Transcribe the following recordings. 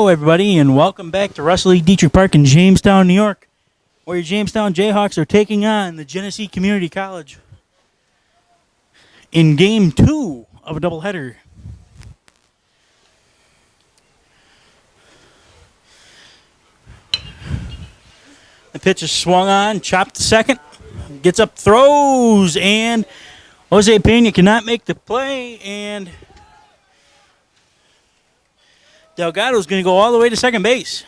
Hello, everybody, and welcome back to Russell E. Dietrich Park in Jamestown, New York, where your Jamestown Jayhawks are taking on the Genesee Community College in Game 2 of a doubleheader. The pitch is swung on, chopped to second, gets up, throws, and Jose Pena cannot make the play, and Delgado's going to go all the way to second base.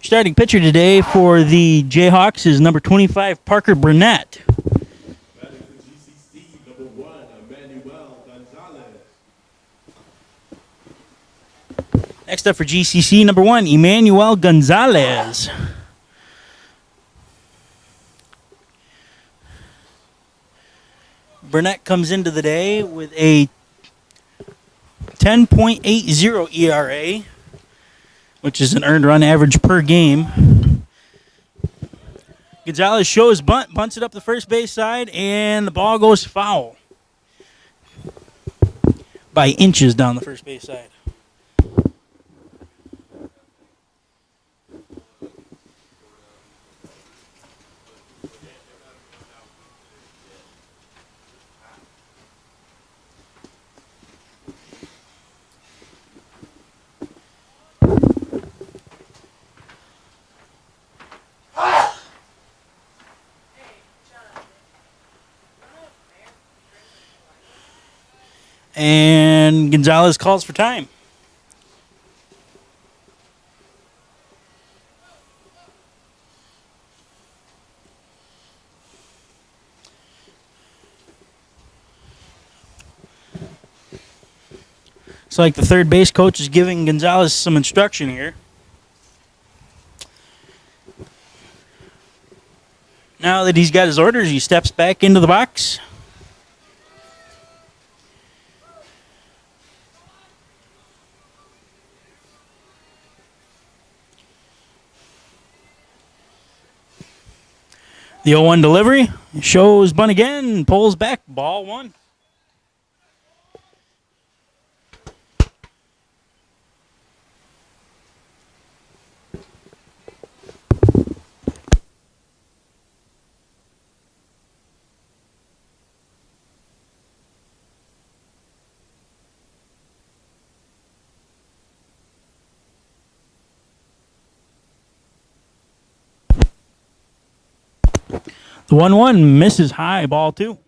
Starting pitcher today for the Jayhawks is number 25, Parker Burnett. That is the GCC #1, Emmanuel Gonzalez. Next up for GCC, number 1, Emmanuel Gonzalez. Burnett comes into the day with a 10.80 ERA, which is an earned run average per game. Gonzalez shows bunt, bunts it up the first base side, and the ball goes foul by inches down the first base side. And Gonzalez calls for time. It's like the third base coach is giving Gonzalez some instruction here. Now that he's got his orders, he steps back into the box. The 0-1 delivery shows bunt again, pulls back, ball one. The 1-1 misses high, ball two.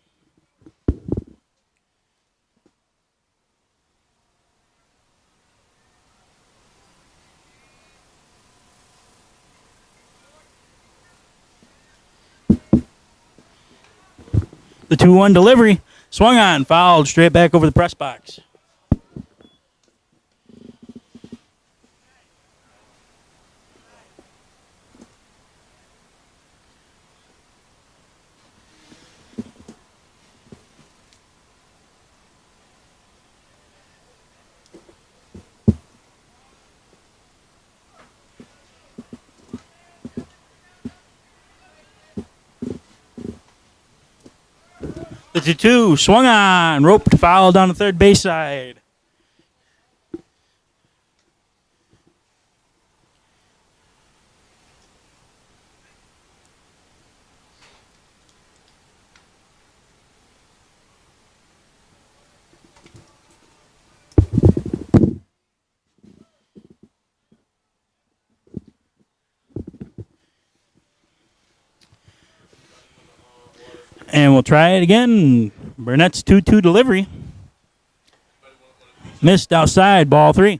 The 2-1 delivery swung on, fouled straight back over the press box. The 2-2 swung on, roped, foul down the third base side. And we'll try it again. Burnett's 2-2 delivery. Missed outside, ball three.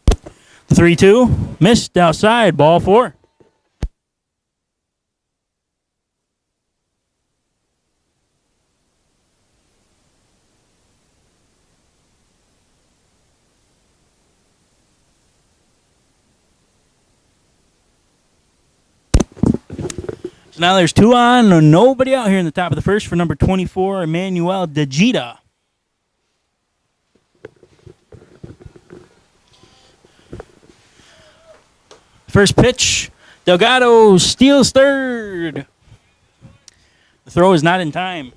The 3-2 missed outside, ball four. So now there's two on, nobody out here in the top of the first for number 24, Emmanuel Dejita. First pitch, Delgado steals third. The throw is not in time.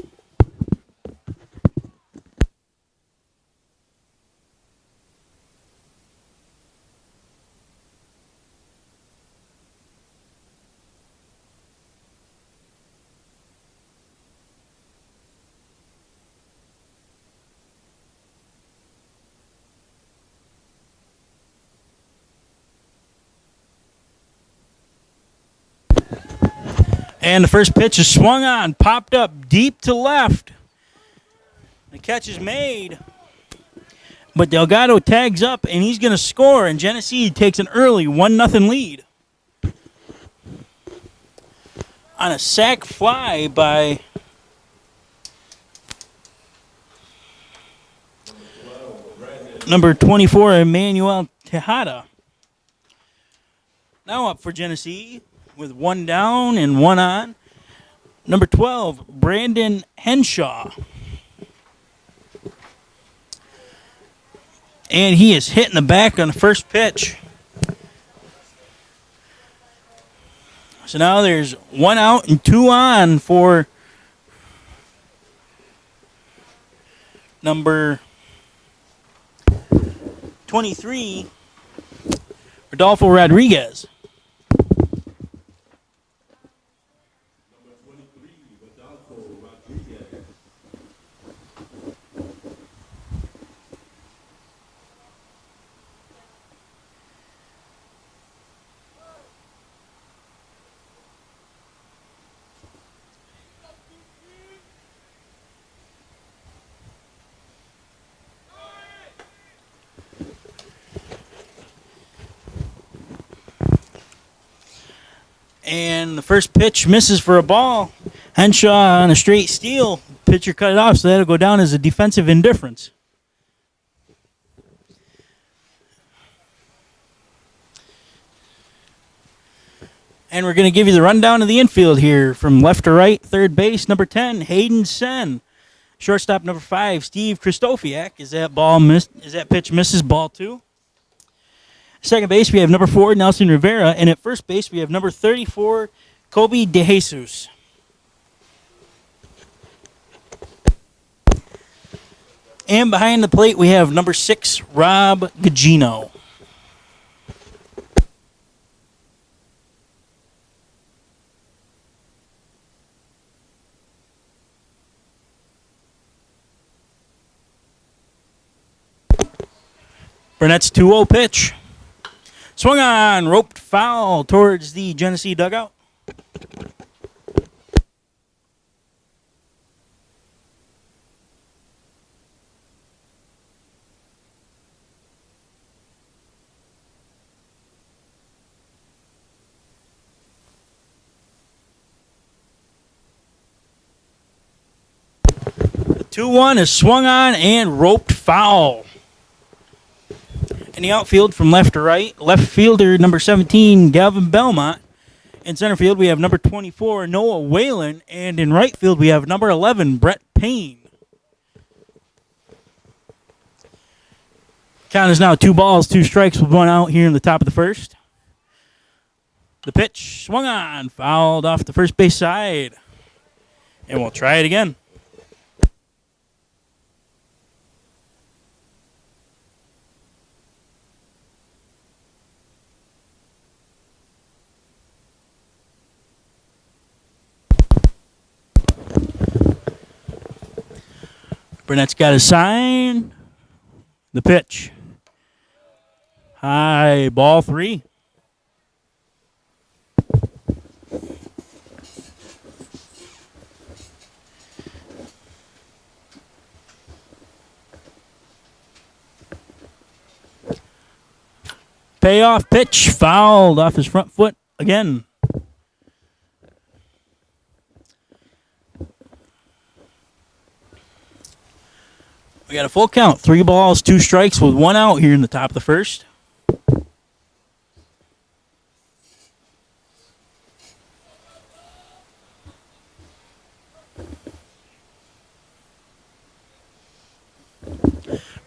And the first pitch is swung on, popped up deep to left. The catch is made. But Delgado tags up, and he's going to score, and Genesee takes an early 1-0 lead. On a sac fly by number 24, Emmanuel Tejada. Now up for Genesee with one down and one on. Number 12, Brandon Henshaw. And he is hitting the back on the first pitch. So now there's one out and two on for number 23, Rodolfo Rodriguez. And the first pitch misses for a ball. Henshaw on a straight steal. Pitcher cut it off, so that'll go down as a defensive indifference. And we're going to give you the rundown of the infield here. From left to right, third base, number 10, Hayden Sen. Shortstop, number 5, Steve Kristofiak. Is that pitch misses, ball 2. Second base, we have number 4, Nelson Rivera. And at first base, we have number 34, Kobe DeJesus. And behind the plate, we have number 6, Rob Gugino. Burnett's 2-0 pitch. Swung on, roped foul towards the Genesee dugout. The 2-1 is swung on and roped foul. In the outfield from left to right, left fielder number 17, Galvin Belmont. In center field, we have number 24, Noah Whalen. And in right field, we have number 11, Brett Payne. Count is now 2 balls, 2 strikes with 1 out here in the top of the first. The pitch swung on, fouled off the first base side. And we'll try it again. Burnett's got a sign. The pitch. High, ball 3. Payoff pitch, fouled off his front foot again. We got a full count. 3 balls, 2 strikes with 1 out here in the top of the first.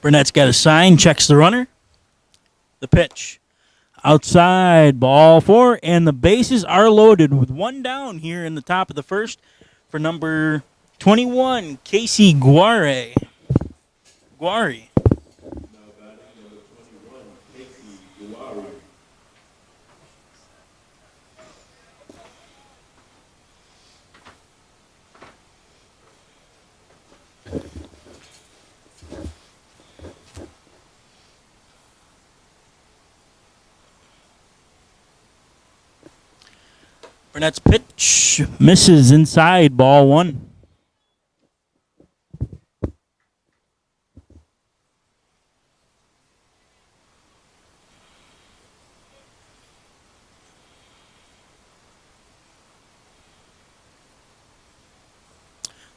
Burnett's got a sign, checks the runner. The pitch. Outside, ball 4, and the bases are loaded with one down here in the top of the first for number 21, Casey Guare. Guari. Now batting number 21, Casey Guari. Burnett's pitch misses inside, ball 1.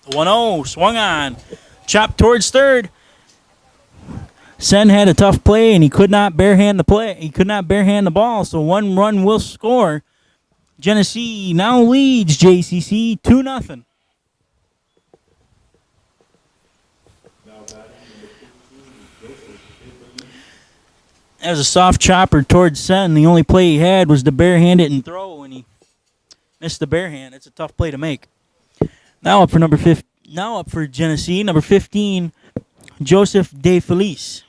The 1-0 swung on, chopped towards third. Sen had a tough play and he could not barehand the play. He could not barehand the ball, so 1 run will score. Genesee now leads JCC 2-0. Now batting number 15, Joseph Timberlake. That was a soft chopper towards Sen. The only play he had was to barehand it and throw, and he missed the barehand. It's a tough play to make. Now up for Genesee, number 15, Joseph De Felice.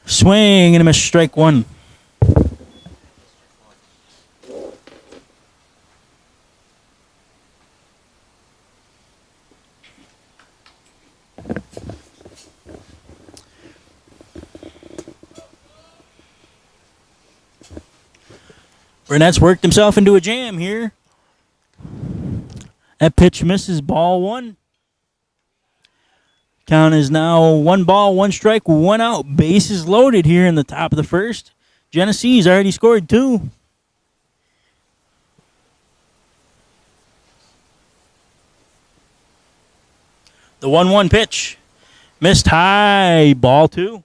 Swing and a miss, strike 1. Burnett's worked himself into a jam here. That pitch misses, ball 1. Count is now 1 ball, 1 strike, 1 out. Bases loaded here in the top of the first. Genesee's already scored 2. The 1-1 pitch missed high, ball 2.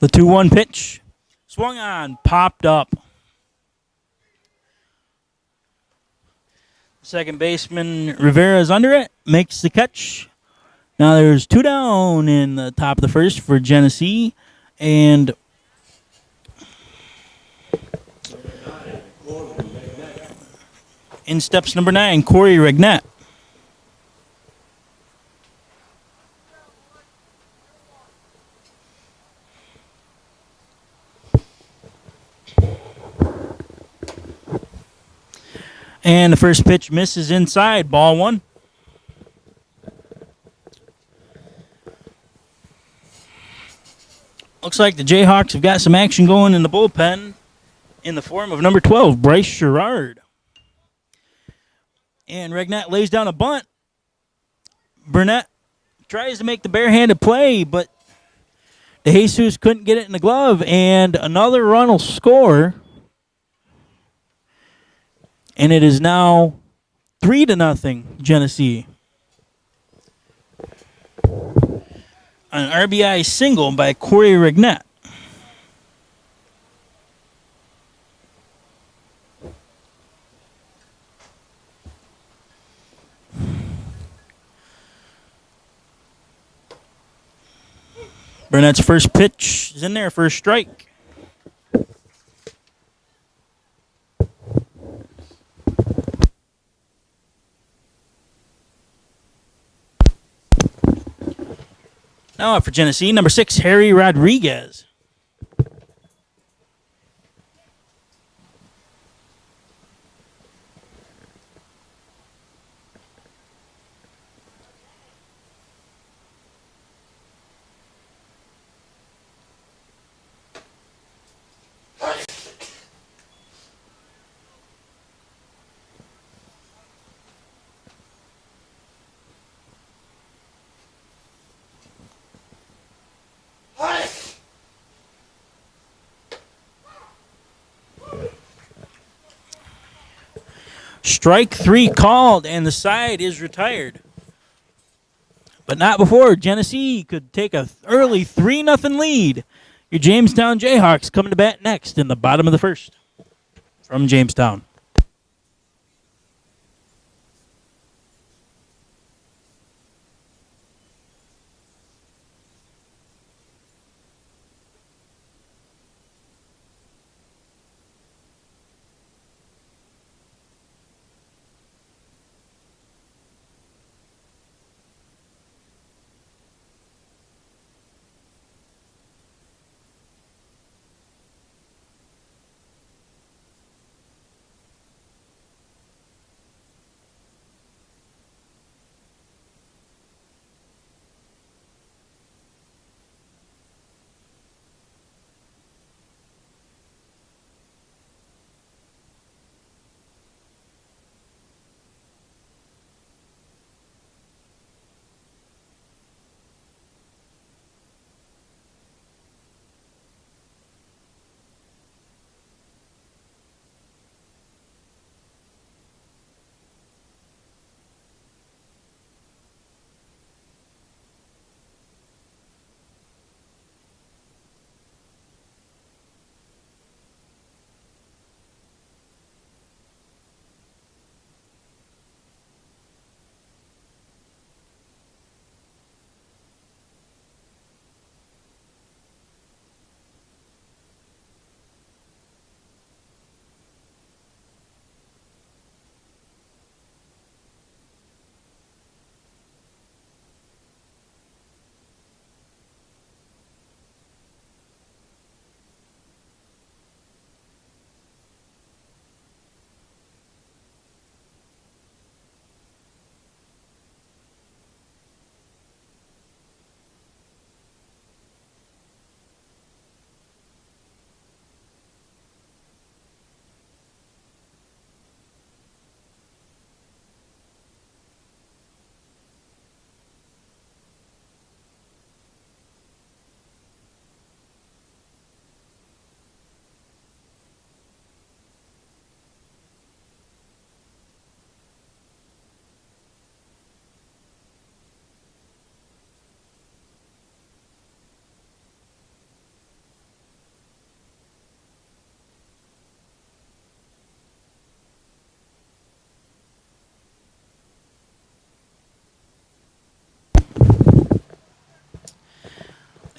The 2-1 pitch swung on, popped up. Second baseman Rivera is under it, makes the catch. Now there's 2 down in the top of the first for Genesee, and in steps number 9, Corey Regnett. And the first pitch misses inside, ball 1. Looks like the Jayhawks have got some action going in the bullpen in the form of number 12, Bryce Sherrard. And Regnett lays down a bunt. Burnett tries to make the barehanded play, but DeJesus couldn't get it in the glove, and another run will score. And it is now 3-0 Genesee. An RBI single by Corey Regnett. Burnett's first pitch is in there for a strike. Now up for Genesee, number 6, Harry Rodriguez. Strike 3 called, and the side is retired. But not before Genesee could take an early 3-0 lead. Your Jamestown Jayhawks coming to bat next in the bottom of the first from Jamestown.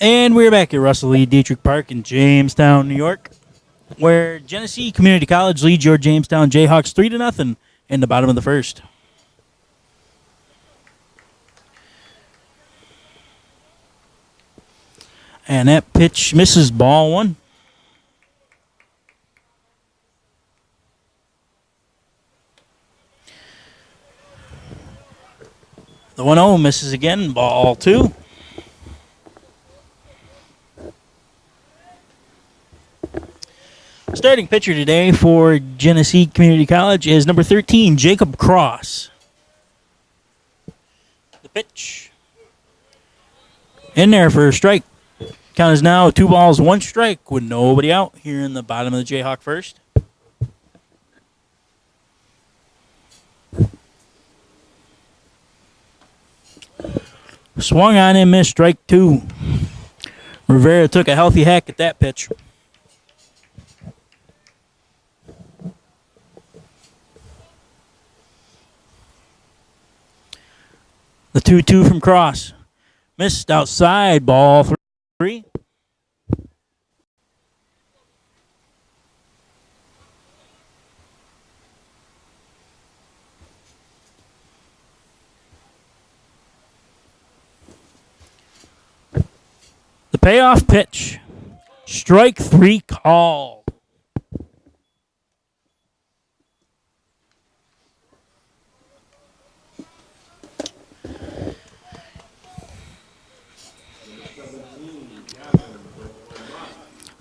And we're back at Russell Lee Dietrich Park in Jamestown, New York, where Genesee Community College leads your Jamestown Jayhawks 3-0 in the bottom of the first. And that pitch misses, ball one. The 1-0 misses again, ball two. Starting pitcher today for Genesee Community College is number 13, Jacob Cross. The pitch. In there for a strike. Count is now 2 balls, 1 strike with nobody out here in the bottom of the Jayhawk first. Swung on and missed, strike 2. Rivera took a healthy hack at that pitch. The 2-2 from Cross. Missed outside, ball 3. The payoff pitch. Strike 3 call.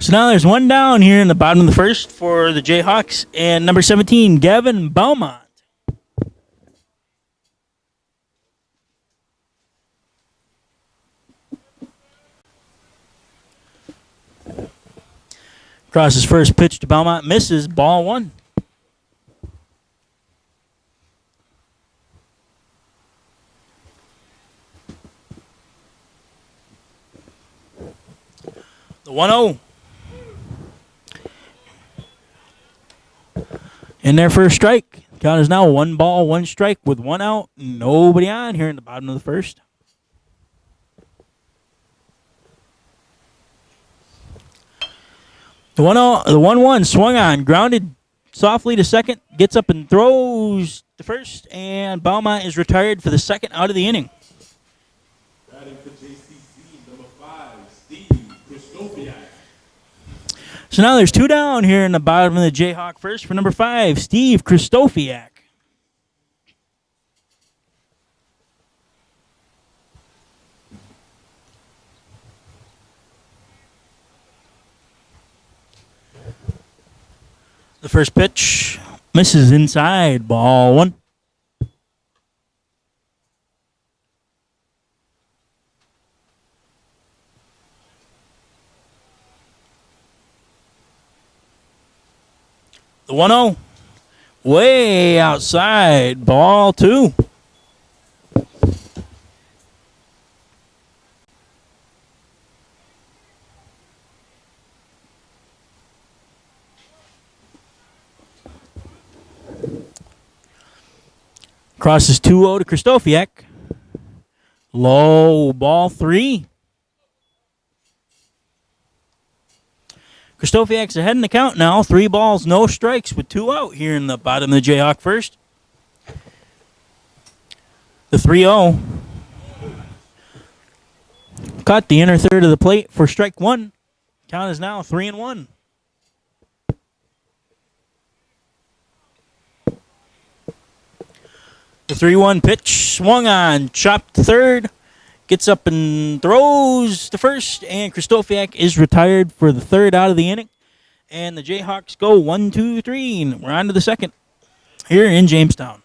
So now there's one down here in the bottom of the first for the Jayhawks, and number 17, Gavin Beaumont. Cross's first pitch to Beaumont misses, ball 1. The 1-0. In there for a strike. Count is now 1 ball, 1 strike with 1 out. Nobody on here in the bottom of the first. The 1-1 swung on, grounded softly to second, gets up and throws to first, and Beaumont is retired for the second out of the inning. Batting for JCC, number 5, Steve Christofiak. So now there's 2 down here in the bottom of the Jayhawk first for number 5, Steve Christofiak. The first pitch misses inside, ball 1. The 1-0, way outside, ball 2. Crosses 2-0 to Christofiak. Low, ball 3. Christofiak's ahead in the count now. 3 balls, no strikes with 2 out here in the bottom of the Jayhawk first. The 3-0. Caught the inner third of the plate for strike 1. Count is now 3-1. The 3-1 pitch swung on, chopped to third, gets up and throws to first, and Christofiak is retired for the third out of the inning. And the Jayhawks go 1, 2, 3, and we're on to the second here in Jamestown.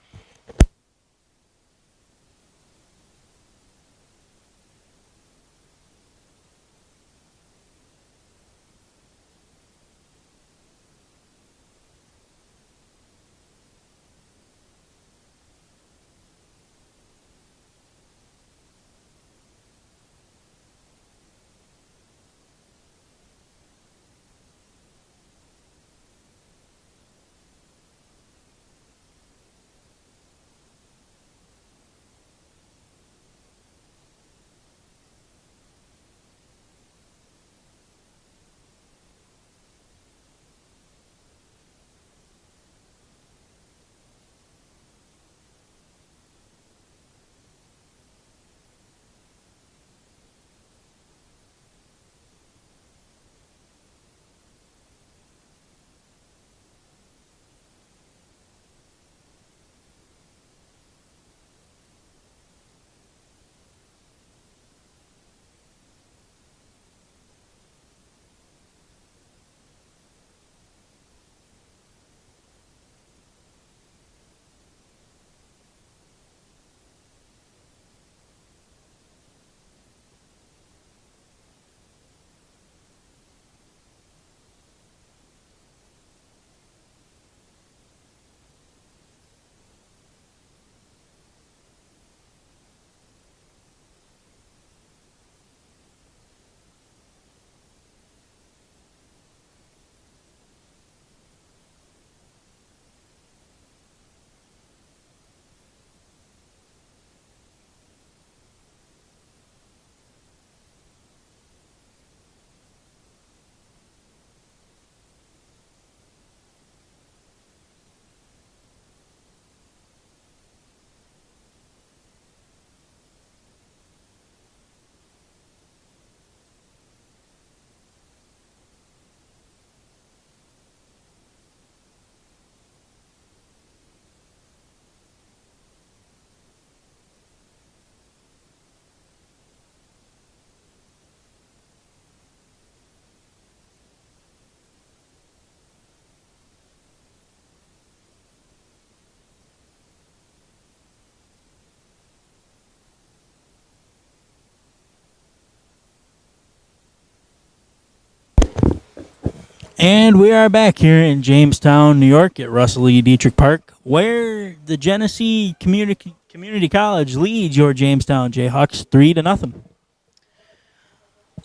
And we are back here in Jamestown, New York at Russell E. Dietrich Park, where the Genesee Community College leads your Jamestown Jayhawks 3-0.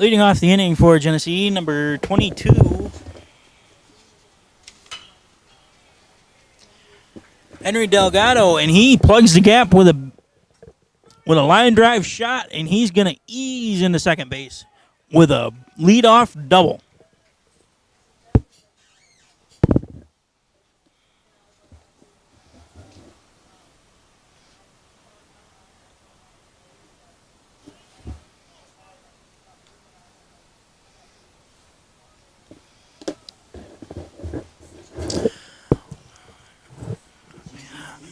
Leading off the inning for Genesee, number 22, Henry Delgado, and he plugs the gap with a line drive shot, and he's going to ease into second base with a leadoff double.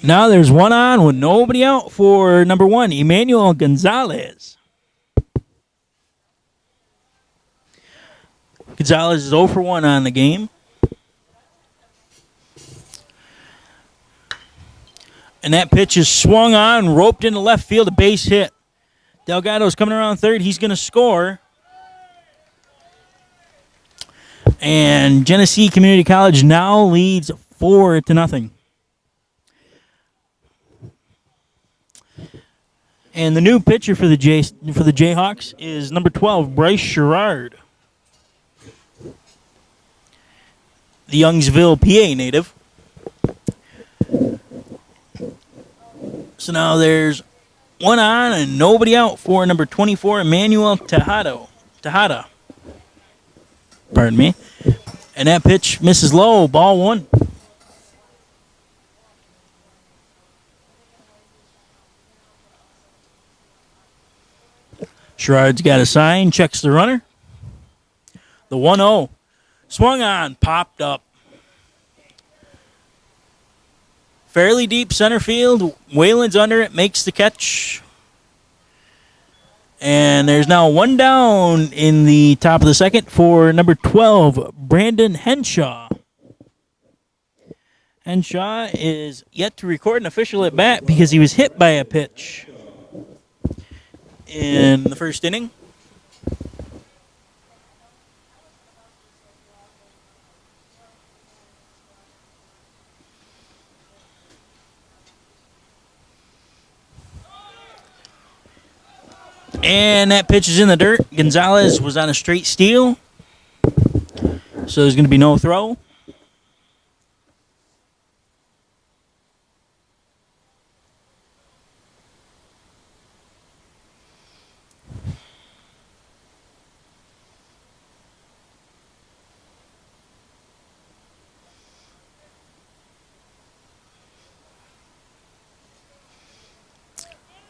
Now there's one on with nobody out for number 1, Emmanuel Gonzalez. Gonzalez is 0 for 1 on the game. And that pitch is swung on, roped into left field, a base hit. Delgado's coming around third. He's going to score. And Genesee Community College now leads 4-0. And the new pitcher for the Jayhawks is number 12, Bryce Sherrard, the Youngsville, PA native. So now there's one on and nobody out for number 24, Emmanuel Tejada. Pardon me. And that pitch misses low, ball 1. Sherrard's got a sign, checks the runner. The 1-0. Swung on, popped up. Fairly deep center field. Whalen's under it, makes the catch. And there's now one down in the top of the second for number 12, Brandon Henshaw. Henshaw is yet to record an official at bat because he was hit by a pitch in the first inning. And that pitch is in the dirt. Gonzalez was on a straight steal, so there's going to be no throw.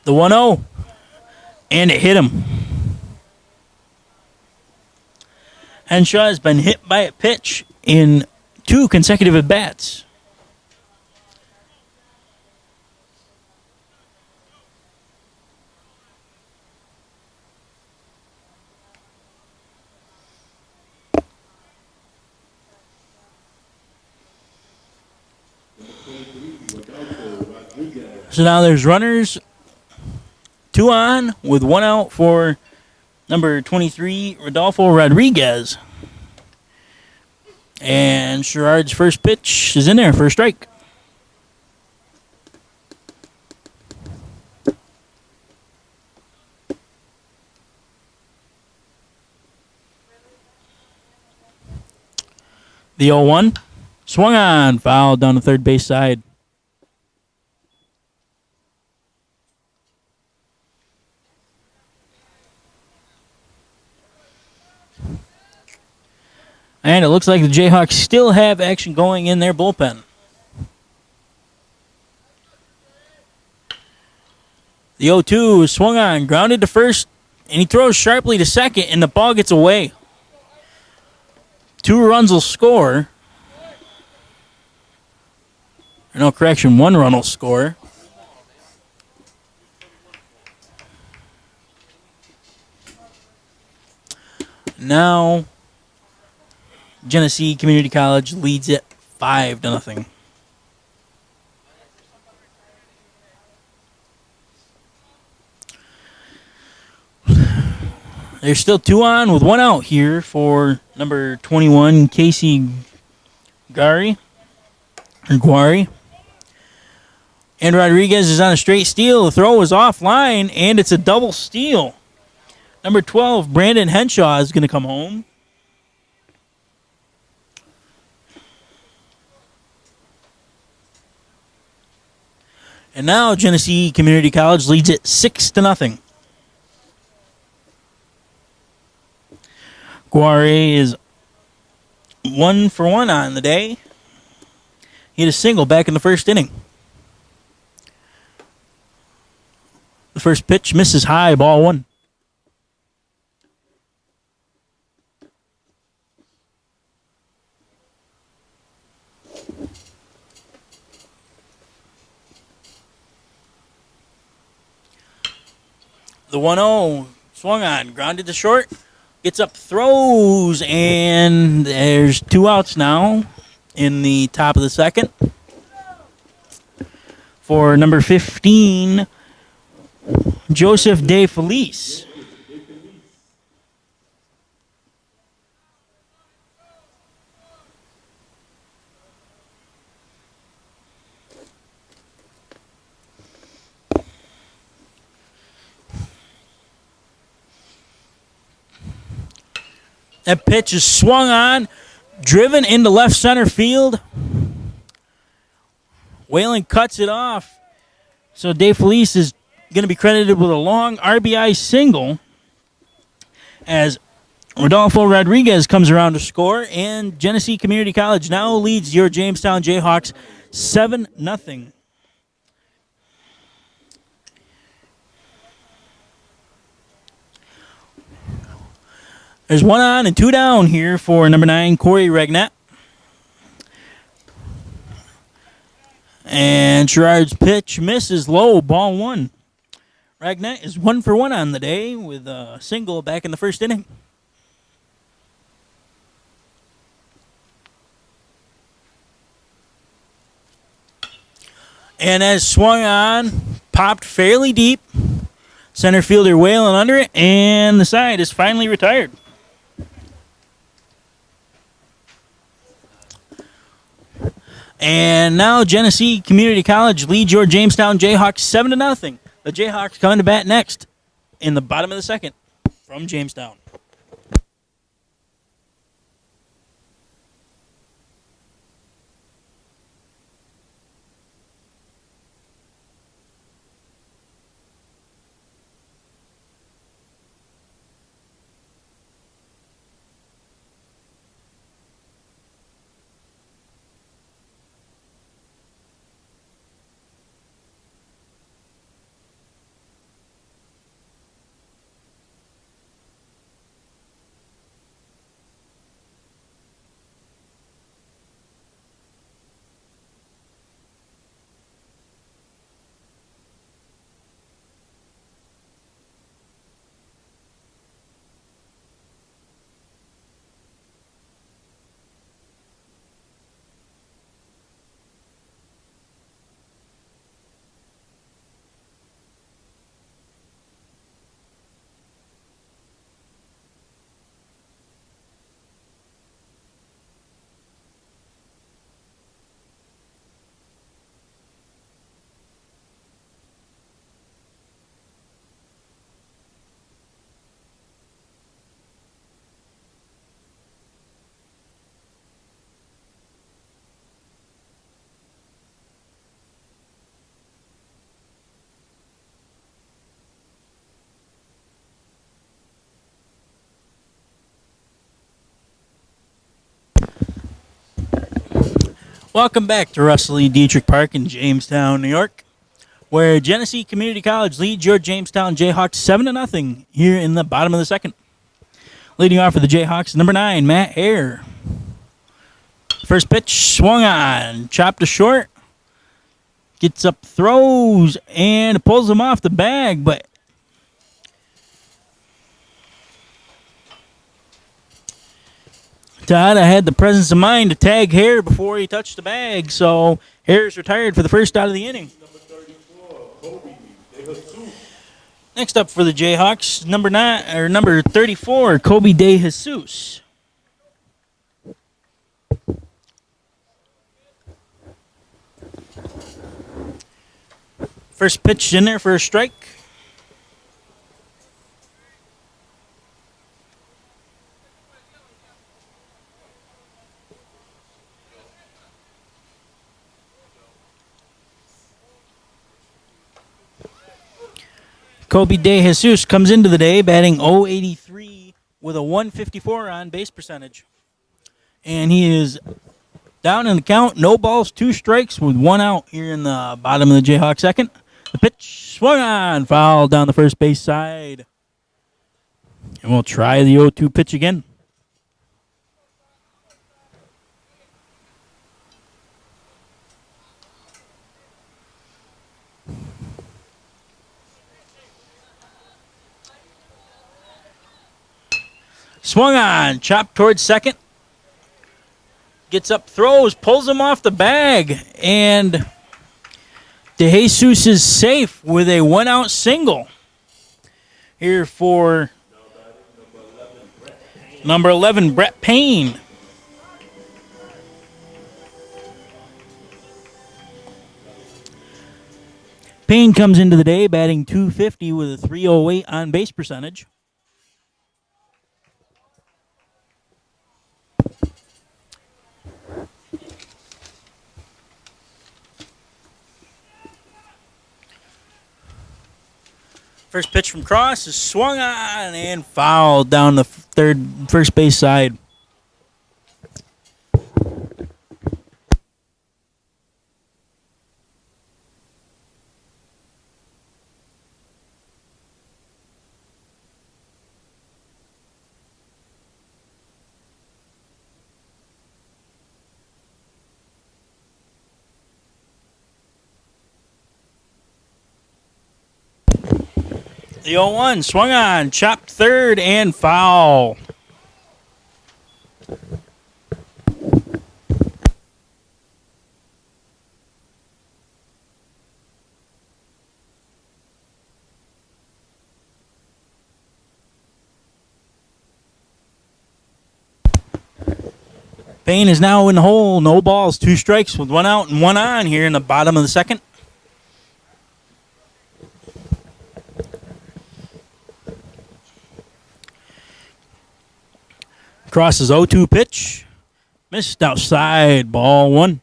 The 1-0. And it hit him. Henshaw has been hit by a pitch in 2 consecutive at-bats. So now there's runners. 2 on with 1 out for number 23, Rodolfo Rodriguez. And Sherrard's first pitch is in there for a strike. The 0-1. Swung on, foul down the third base side. And it looks like the Jayhawks still have action going in their bullpen. The 0-2 is swung on, grounded to first, and he throws sharply to second, and the ball gets away. 2 runs will score. No correction, 1 run will score. Now Genesee Community College leads it 5-0. There's still 2 on with 1 out here for number 21, Casey Guari. And Rodriguez is on a straight steal. The throw is offline, and it's a double steal. Number 12, Brandon Henshaw is going to come home. And now Genesee Community College leads it 6-0. Guare is 1 for 1 on the day. He hit a single back in the first inning. The first pitch misses high, ball 1. The 1-0 swung on, grounded to short, gets up, throws, and there's 2 outs now in the top of the second. For number 15, Joseph De Felice. That pitch is swung on, driven into left center field. Whalen cuts it off. So De Felice is going to be credited with a long RBI single as Rodolfo Rodriguez comes around to score, and Genesee Community College now leads your Jamestown Jayhawks 7-0. There's 1 on and 2 down here for number 9, Corey Regnat. And Sherrard's pitch misses low, ball 1. Regnat is 1 for 1 on the day with a single back in the first inning. And as swung on, popped fairly deep. Center fielder Whalen under it, and the side is finally retired. And now Genesee Community College leads your Jamestown Jayhawks 7-0. The Jayhawks coming to bat next in the bottom of the second from Jamestown. Welcome back to Russell E. Dietrich Park in Jamestown, New York, where Genesee Community College leads your Jamestown Jayhawks 7-0 here in the bottom of the second. Leading off for the Jayhawks, number 9, Matt Hare. First pitch swung on, chopped to short, gets up, throws, and pulls him off the bag, but Todd had the presence of mind to tag Hare before he touched the bag, so Hare's retired for the first out of the inning. Number 34, Kobe De Jesus. Next up for the Jayhawks, number 34, Kobe De Jesus. First pitch in there for a strike. Jacoby De Jesus comes into the day batting .083 with a 154 on base percentage. And he is down in the count, no balls, 2 strikes with 1 out here in the bottom of the Jayhawk second. The pitch swung on, foul down the first base side. And we'll try the 0-2 pitch again. Swung on, chopped towards second. Gets up, throws, pulls him off the bag, and De Jesus is safe with a 1-out single. Here for number 11, Brett Payne. Payne comes into the day batting .250 with a 308 on base percentage. First pitch from Cross is swung on and fouled down the first base side. The 0-1 swung on, chopped third, and foul. Payne is now in the hole, no balls, 2 strikes with 1 out and 1 on here in the bottom of the second. Cross's 0-2 pitch. Missed outside, ball 1.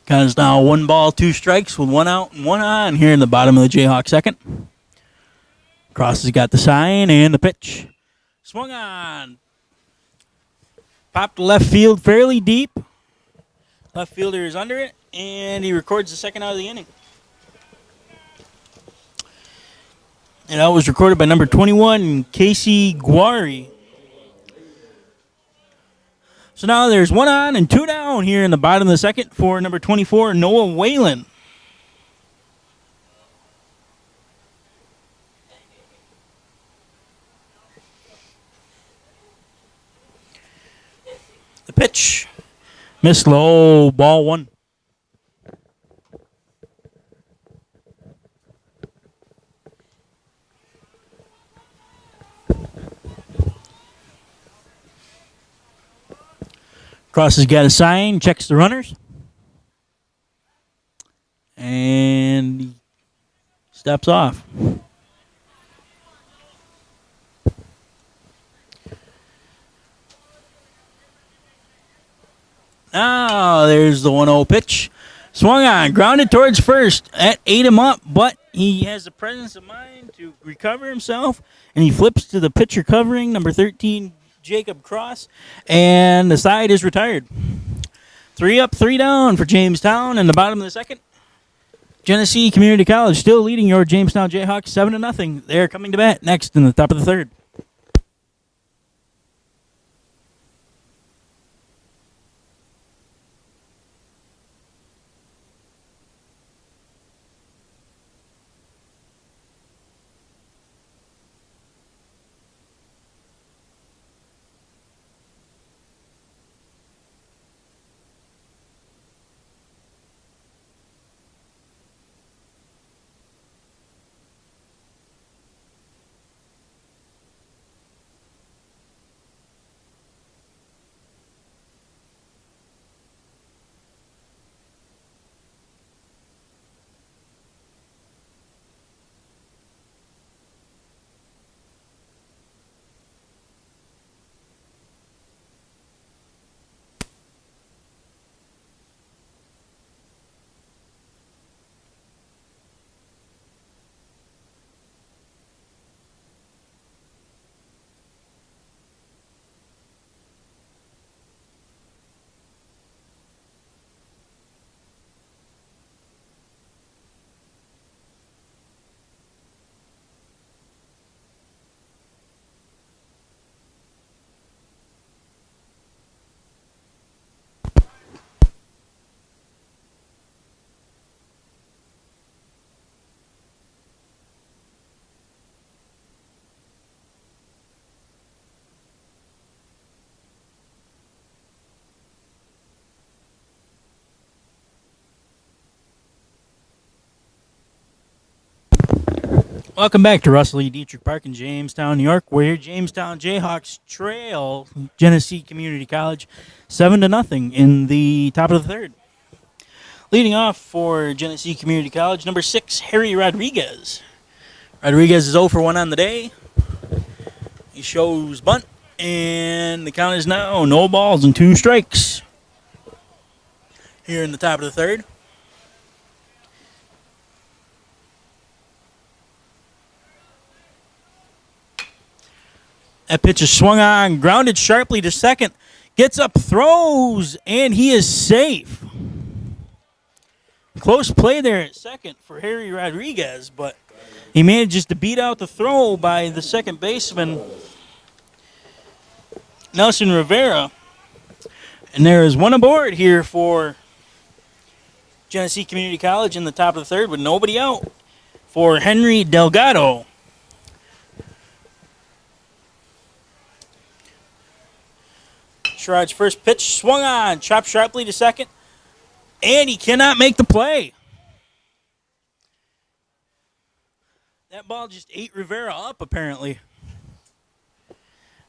Count is now 1 ball, 2 strikes with 1 out and 1 on here in the bottom of the Jayhawk second. Cross has got the sign and the pitch. Swung on. Popped to left field fairly deep. Left fielder is under it, and he records the second out of the inning. And that was recorded by number 21, Casey Guari. So now there's 1 on and 2 down here in the bottom of the second for number 24, Noah Whalen. The pitch. Missed low, ball 1. Cross has got a sign, checks the runners. And he steps off. Now there's the 1-0 pitch. Swung on, grounded towards first. That ate him up, but he has the presence of mind to recover himself. And he flips to the pitcher covering, number 13, Jacob Cross, and the side is retired. 3 up, 3 down for Jamestown in the bottom of the second. Genesee Community College still leading your Jamestown Jayhawks 7-0. They're coming to bat next in the top of the third. Welcome back to Russell E. Dietrich Park in Jamestown, New York. We're here, Jamestown Jayhawks trail Genesee Community College 7-0 in the top of the third. Leading off for Genesee Community College, number 6, Harry Rodriguez. Rodriguez is 0 for 1 on the day. He shows bunt, and the count is now no balls and 2 strikes here in the top of the third. That pitch is swung on, grounded sharply to second, gets up, throws, and he is safe. Close play there at second for Harry Rodriguez, but he manages to beat out the throw by the second baseman, Nelson Rivera. And there is one aboard here for Genesee Community College in the top of the third with nobody out for Henry Delgado. Sherrod's first pitch swung on, chopped sharply to second, and he cannot make the play. That ball just ate Rivera up, apparently.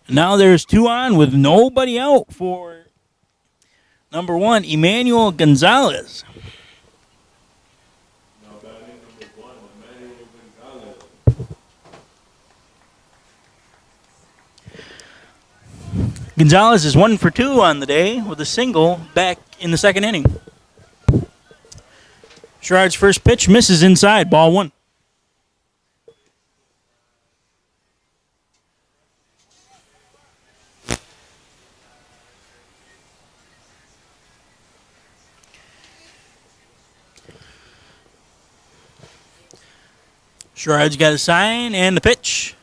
Now there's 2 on with nobody out for number 1, Emmanuel Gonzalez. Now batting number 1, Emmanuel Gonzalez. Gonzalez is 1 for 2 on the day with a single back in the second inning. Sherrod's first pitch misses inside, ball 1. Sherrod's got a sign and the pitch.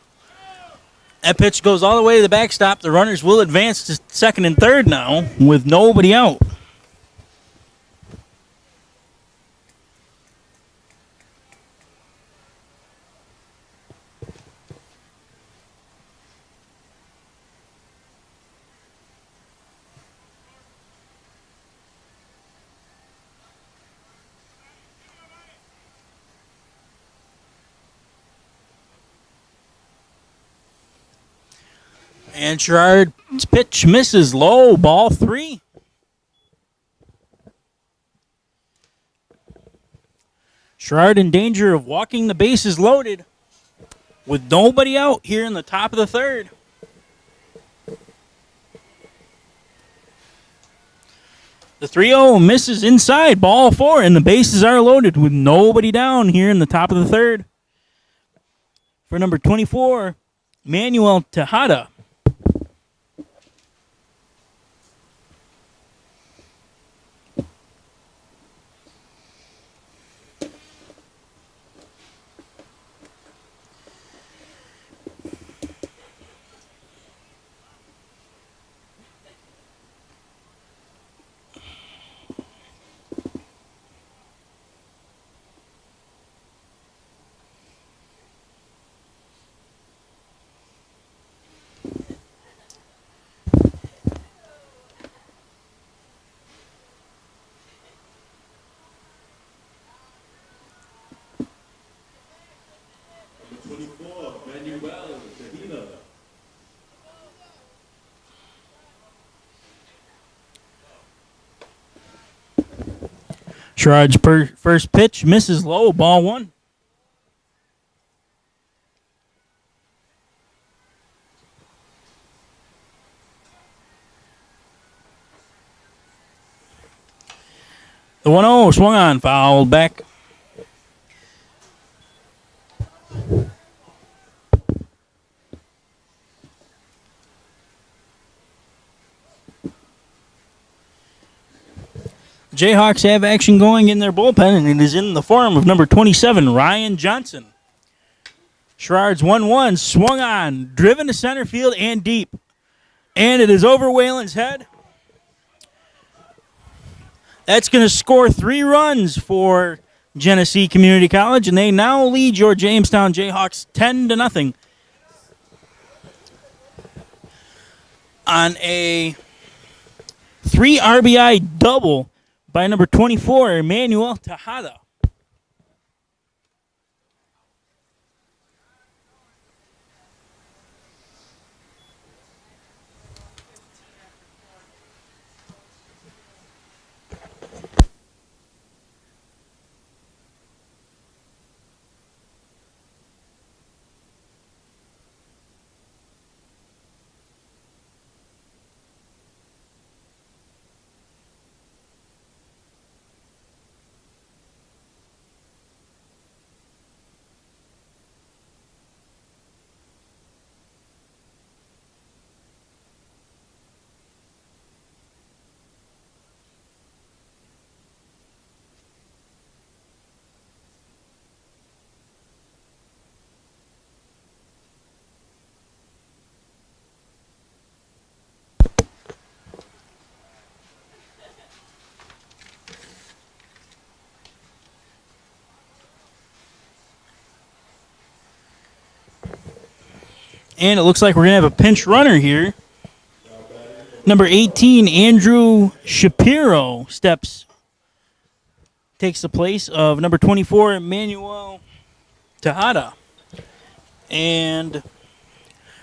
That pitch goes all the way to the backstop. The runners will advance to second and third now with nobody out. And Sherrod's pitch misses low, ball 3. Sherrod in danger of walking the bases loaded with nobody out here in the top of the third. The 3-0 misses inside, ball 4, and the bases are loaded with nobody down here in the top of the third. For number 24, Manuel Tejada. Number 24, Manuel Tejada. Sherrod's first pitch misses low, ball 1. The 1-0 swung on, fouled back. Jayhawks have action going in their bullpen, and it is in the form of number 27, Ryan Johnson. Sherrod's 1-1, swung on, driven to center field and deep. And it is over Whalen's head. That's going to score 3 runs for Genesee Community College, and they now lead your Jamestown Jayhawks 10-0 on a 3 RBI double by number 24, Emmanuel Tejada. And it looks like we're going to have a pinch runner here. Number 18, Andrew Shapiro takes the place of number 24, Emmanuel Tejada. And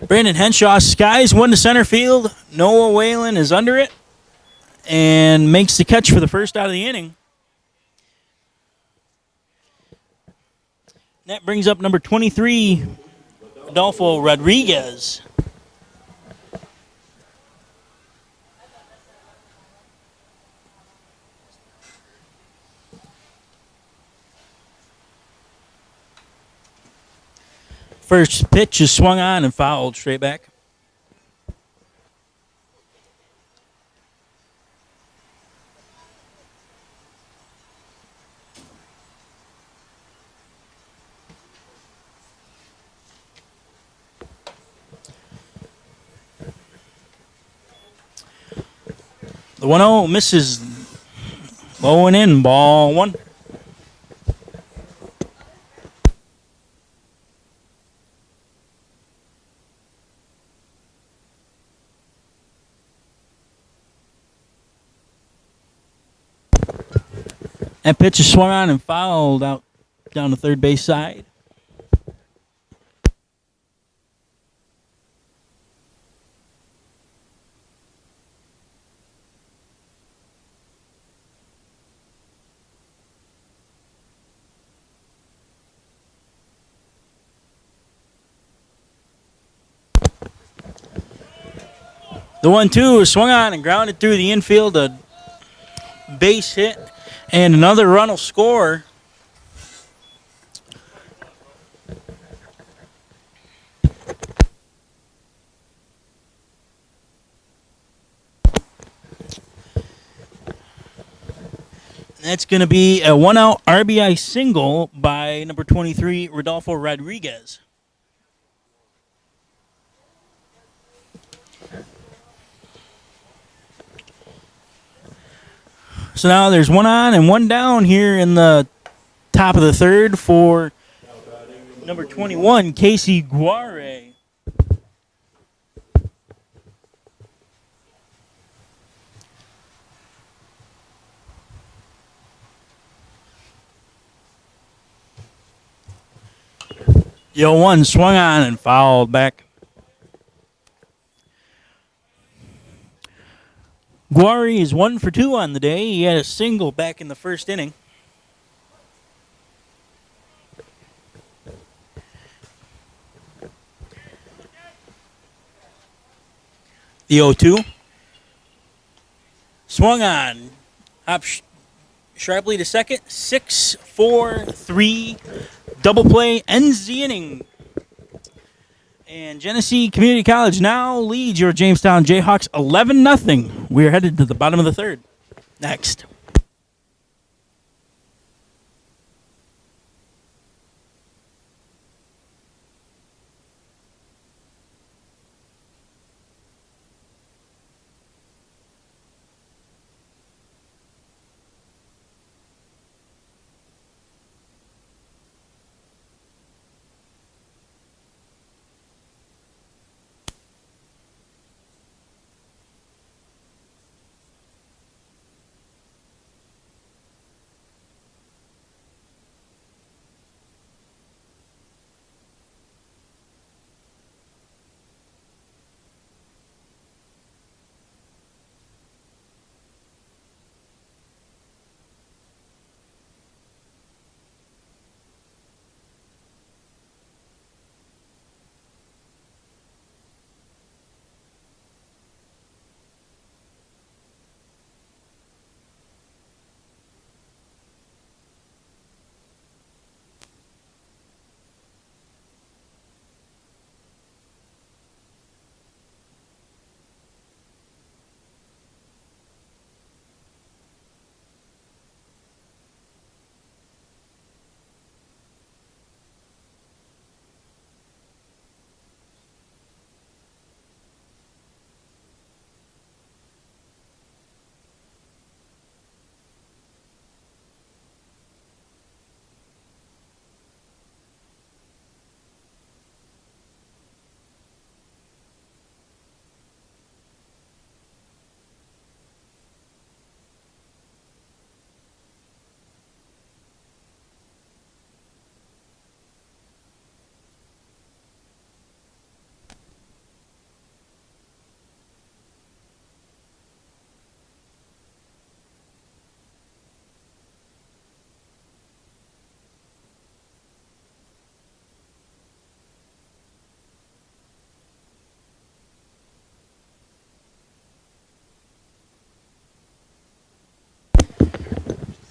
Brandon Henshaw skies one to center field. Noah Whalen is under it and makes the catch for the first out of the inning. That brings up number 23, Adolfo Rodriguez. First pitch is swung on and fouled straight back. The 1-0 misses low and in, ball one. That pitch is swung on and fouled out down the third base side. The 1-2 is swung on and grounded through the infield. A base hit and another run will score. That's going to be a one-out RBI single by number 23, Rodolfo Rodriguez. So now there's one on and one down here in the top of the third for number 21, Casey Guare. Yo, one swung on and fouled back. Guare is 1 for 2 on the day. He had a single back in the first inning. The 0-2. Swung on. Hop sharply to second. 6-4-3. Double play ends the inning. And Genesee Community College now leads your Jamestown Jayhawks 11-0. We are headed to the bottom of the third. Next.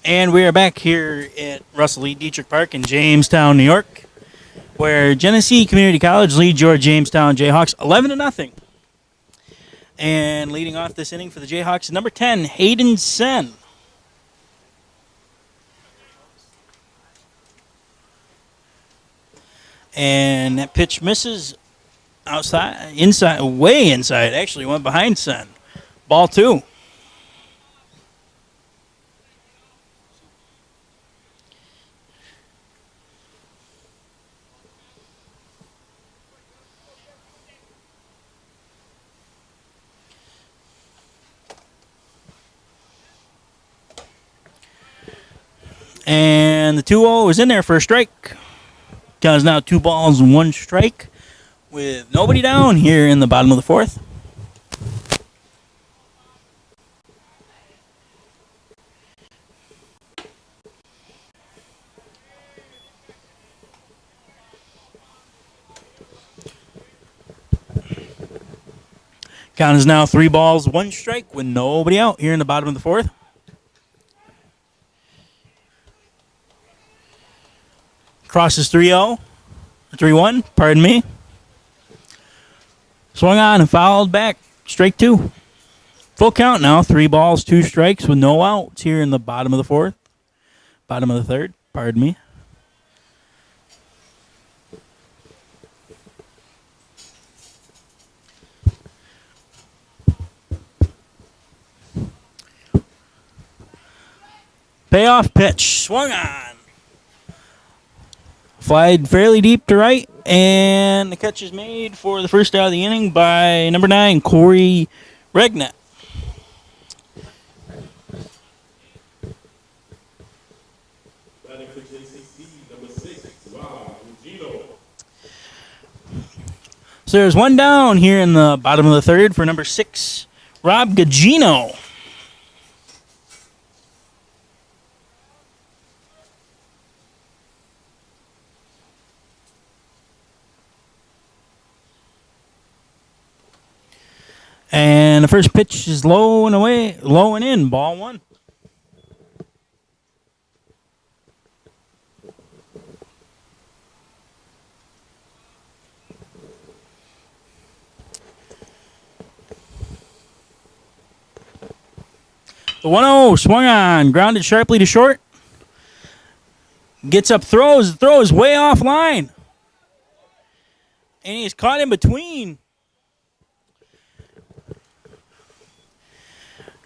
And we are back here at Russell E. Dietrich Park in Jamestown, New York, where Genesee Community College leads your Jamestown Jayhawks 11-0. And leading off this inning for the Jayhawks is number 10, Hayden Sen. And that pitch misses outside, inside, way inside. Actually went behind Sen. Ball 2. And the 2-0 is in there for a strike. Count is now 2 balls and 1 strike with nobody down here in the bottom of the 4th. Count is now 3 balls, 1 strike with nobody out here in the bottom of the 4th. Crosses 3-0, 3-1, pardon me. Swung on and fouled back, strike 2. Full count now, 3 balls, 2 strikes with no outs here in the bottom of the 4th. Bottom of the 3rd, pardon me. Payoff pitch, swung on. Flied fairly deep to right, and the catch is made for the first out of the inning by number 9, Corey Regnat. Batting for JCC, number 6, Rob Gugino. So there's one down here in the bottom of the 3rd for number 6, Rob Gugino. And the first pitch is low and away, low and in, ball 1. The 1-0 swung on, grounded sharply to short. Gets up, throws way offline. And he's caught in between.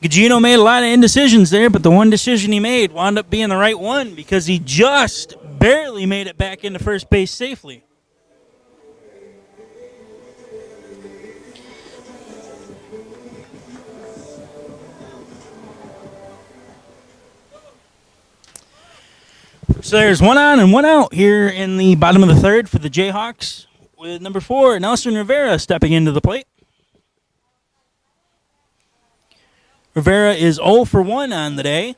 Gugino made a lot of indecisions there, but the one decision he made wound up being the right one because he just barely made it back into first base safely. So there's 1 on and 1 out here in the bottom of the 3rd for the Jayhawks with number 4, Nelson Rivera, stepping into the plate. Rivera is 0 for 1 on the day.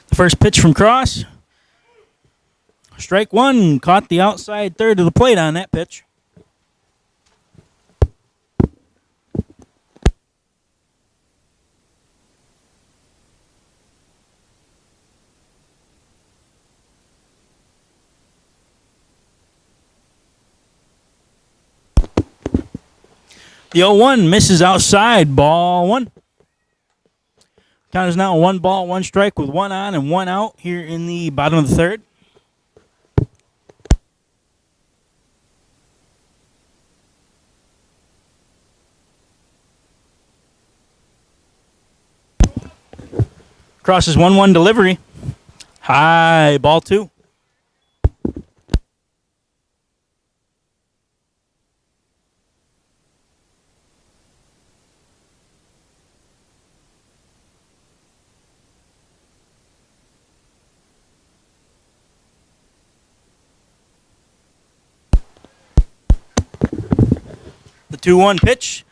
The first pitch from Cross. Strike 1, caught the outside 3rd of the plate on that pitch. The 0-1 misses outside, ball 1. Count is now 1 ball, 1 strike with 1 on and 1 out here in the bottom of the 3rd. Crosses 1-1 delivery. High, ball 2. The 2-1 pitch.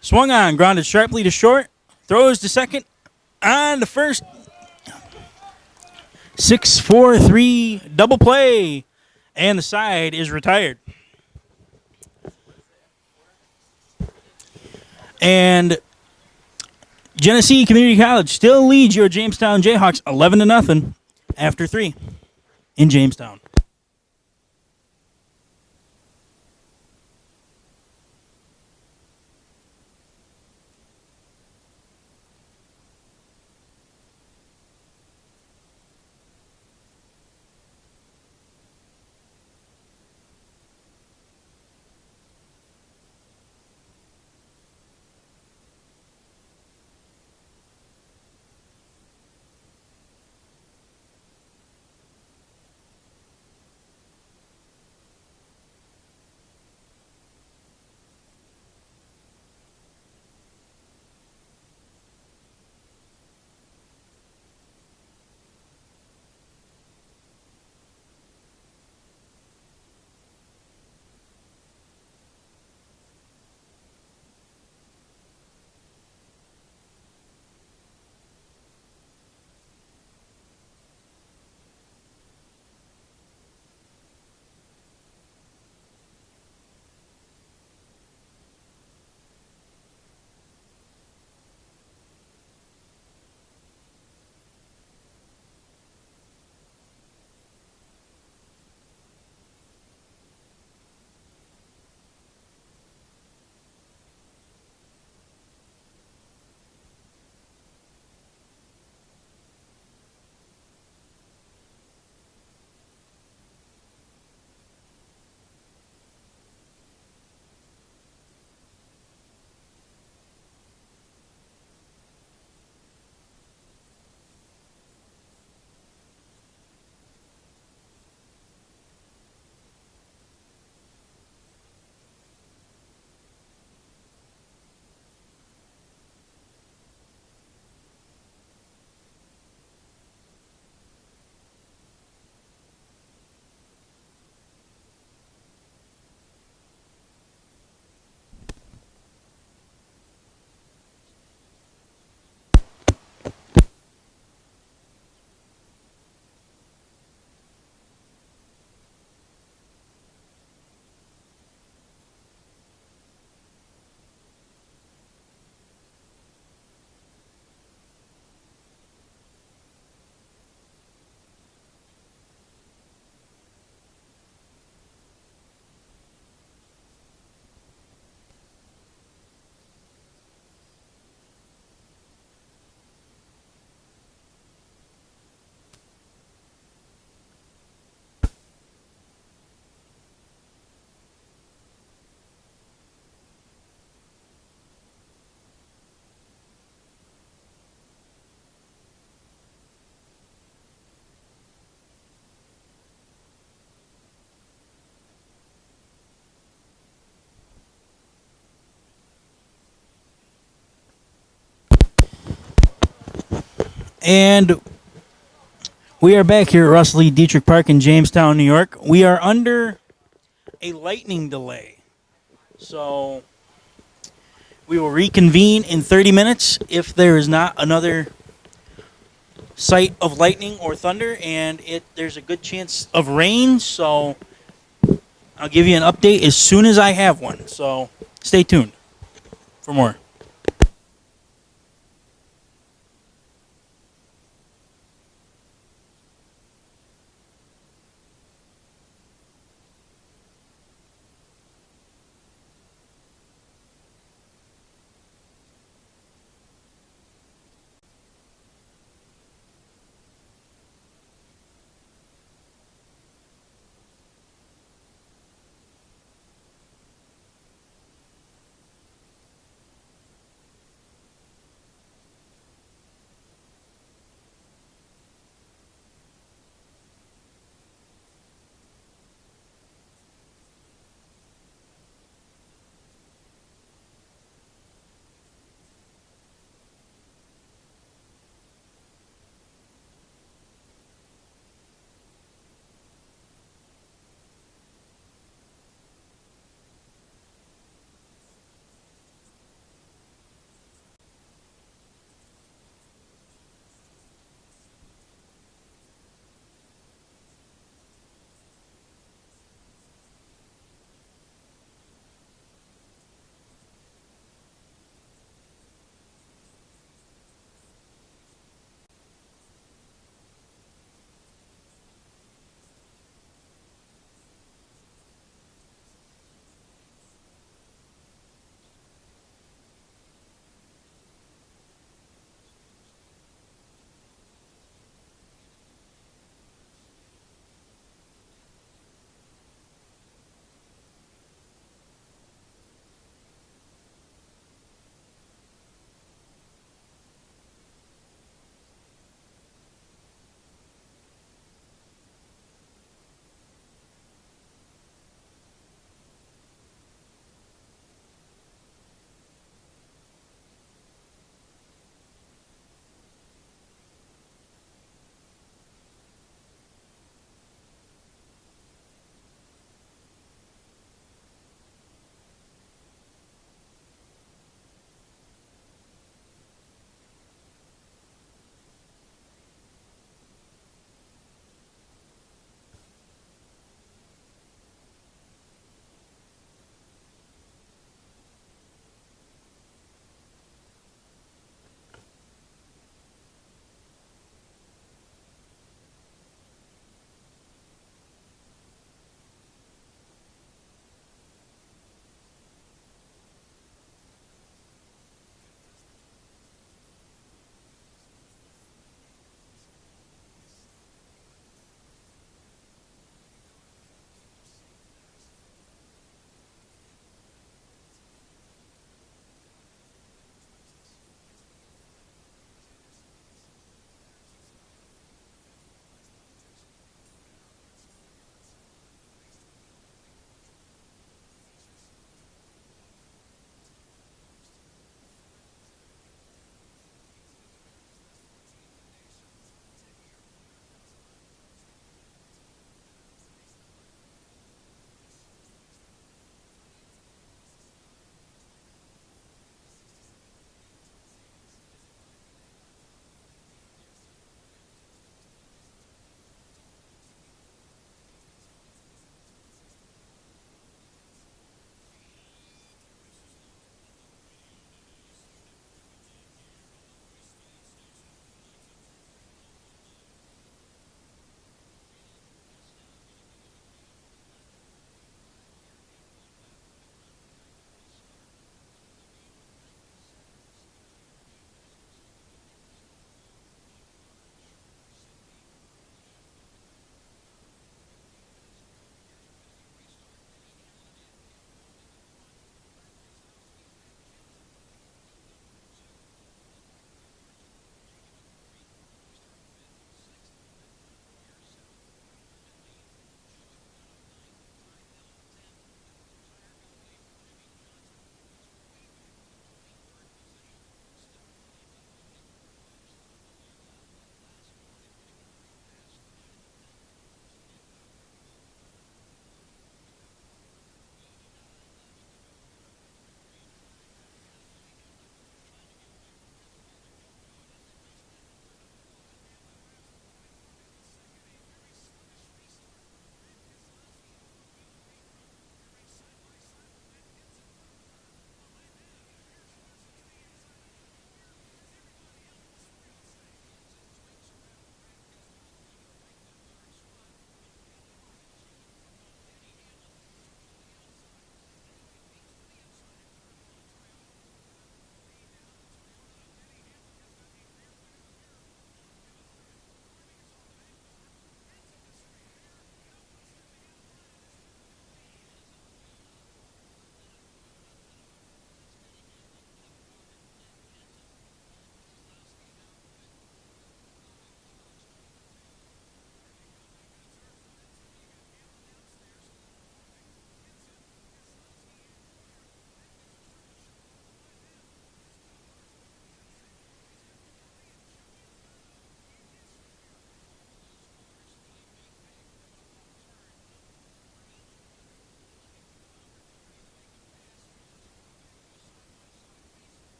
Swung on, grounded sharply to short. Throws to second. On to first. 6-4-3 double play. And the side is retired. And Genesee Community College still leads your Jamestown Jayhawks 11-0 after 3 in Jamestown. And we are back here at Russell E. Dietrich Park in Jamestown, New York. We are under a lightning delay. So we will reconvene in 30 minutes if there is not another sight of lightning or thunder, and there's a good chance of rain. So I'll give you an update as soon as I have one. So stay tuned for more.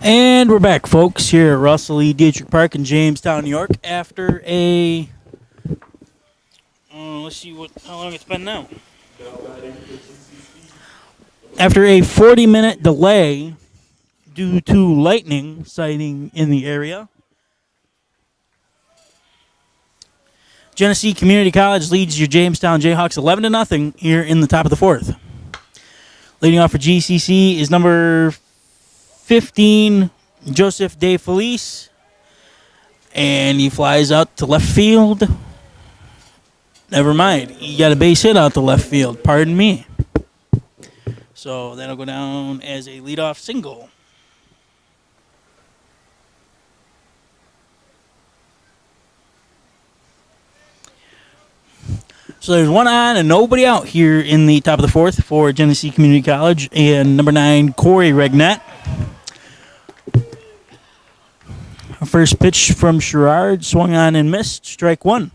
And we're back, folks, here at Russell E. Dietrich Park in Jamestown, New York, after a let's see how long it's been now. After a 40-minute delay due to lightning sighting in the area, Genesee Community College leads your Jamestown Jayhawks 11-0 here in the top of the fourth. Leading off for GCC is number 15, Joseph De Felice, and he flies out to left field. Never mind, he got a base hit out to left field. Pardon me. So that'll go down as a leadoff single. So there's one on and nobody out here in the top of the fourth for Genesee Community College and number 9, Corey Regnett. First pitch from Sherrard, swung on and missed, strike one.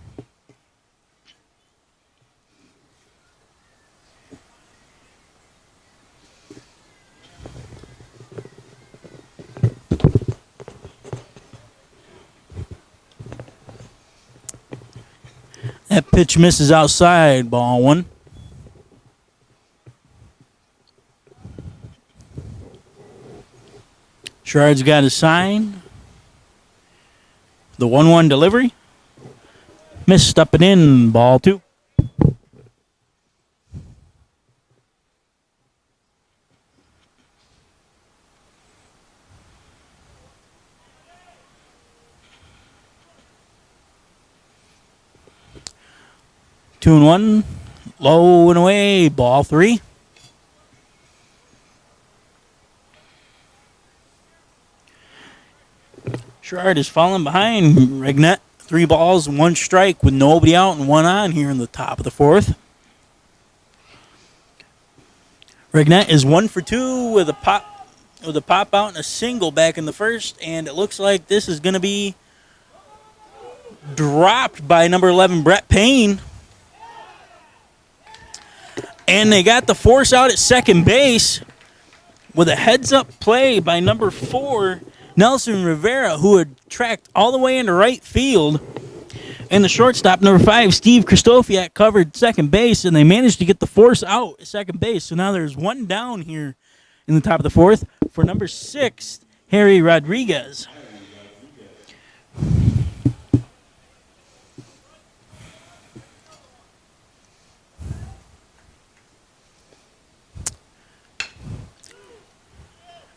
That pitch misses outside, ball one. Sherrard's got his sign. The 1-1 delivery. Missed up and in, ball two. Two and one, low and away, ball three. Sherrard is falling behind Regnett. 3 balls, 1 strike with nobody out and 1 on here in the top of the fourth. Regnett is 1 for 2 with a pop out and a single back in the first, and it looks like this is going to be dropped by number 11, Brett Payne. And they got the force out at second base with a heads-up play by number 4, Nelson Rivera, who had tracked all the way into right field. And the shortstop, number 5, Steve Kristofiak, covered second base, and they managed to get the force out at second base. So now there's 1 down here in the top of the fourth for number 6, Harry Rodriguez.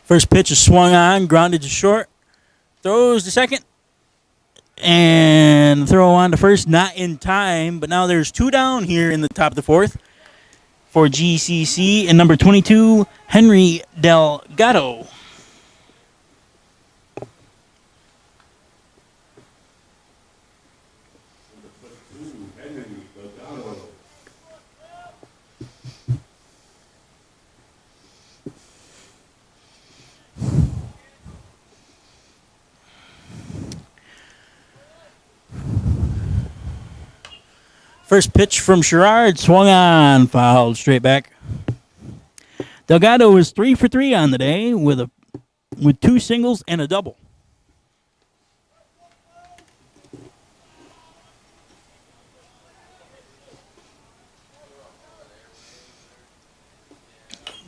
First pitch is swung on, grounded to short. Throws to second. And throw on to first, not in time. But now there's 2 down here in the top of the fourth for GCC. And number 22, Henry Delgado. First pitch from Sherrard, swung on, fouled straight back. Delgado was 3 for 3 on the day with 2 singles and a double.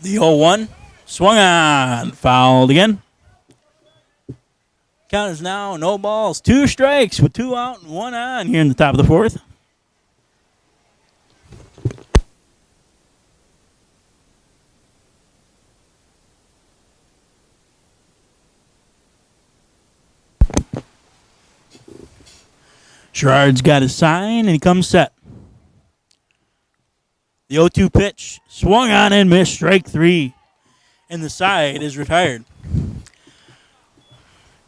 The 0-1, swung on, fouled again. Count is now no balls, 2 strikes with 2 out and 1 on here in the top of the fourth. Sherrard's got his sign, and he comes set. The 0-2 pitch, swung on and missed, strike 3. And the side is retired.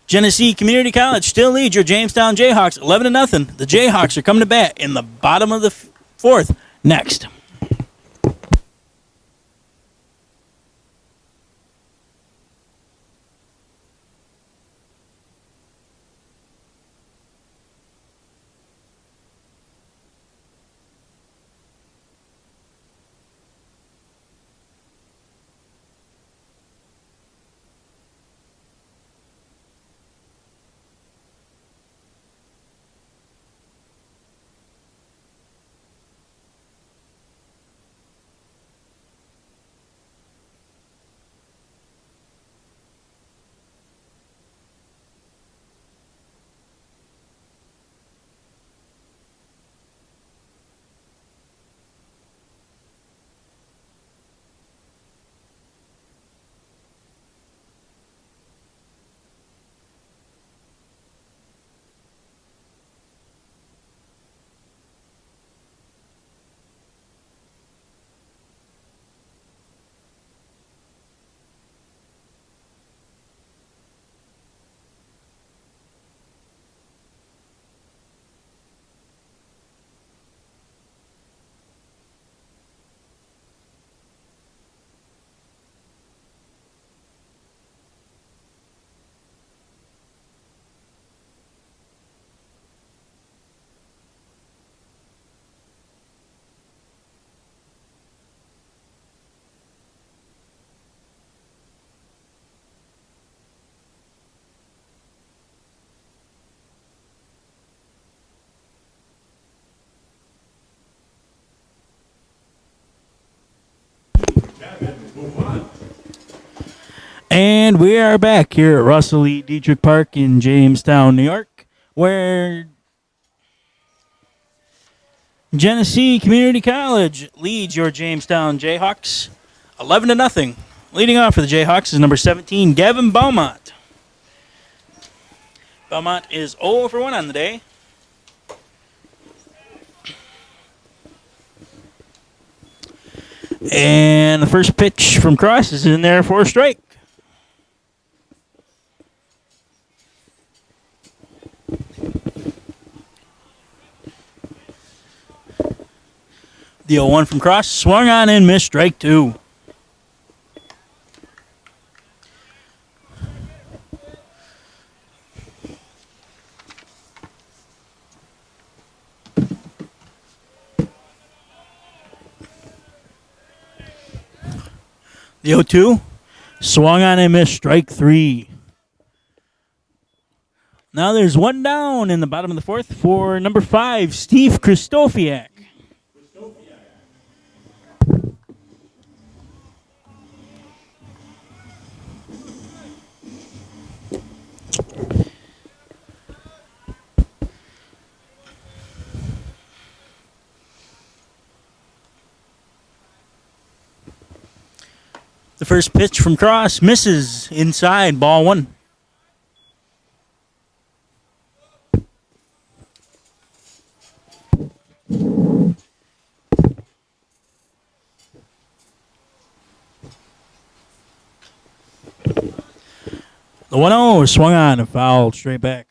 Genesee Community College still leads your Jamestown Jayhawks 11-0. The Jayhawks are coming to bat in the bottom of the fourth next. And we are back here at Russell E. Dietrich Park in Jamestown, New York, where Genesee Community College leads your Jamestown Jayhawks 11-0. Leading off for the Jayhawks is number 17, Gavin Beaumont. Beaumont is 0 for 1 on the day. And the first pitch from Cross is in there for a strike. The 0-1 from Cross swung on and missed, strike 2. The 0-2 swung on and missed, strike 3. Now there's one down in the bottom of the fourth for number 5, Steve Kristofiak. The first pitch from Cross misses inside, ball 1. The 1-0 swung on and fouled straight back.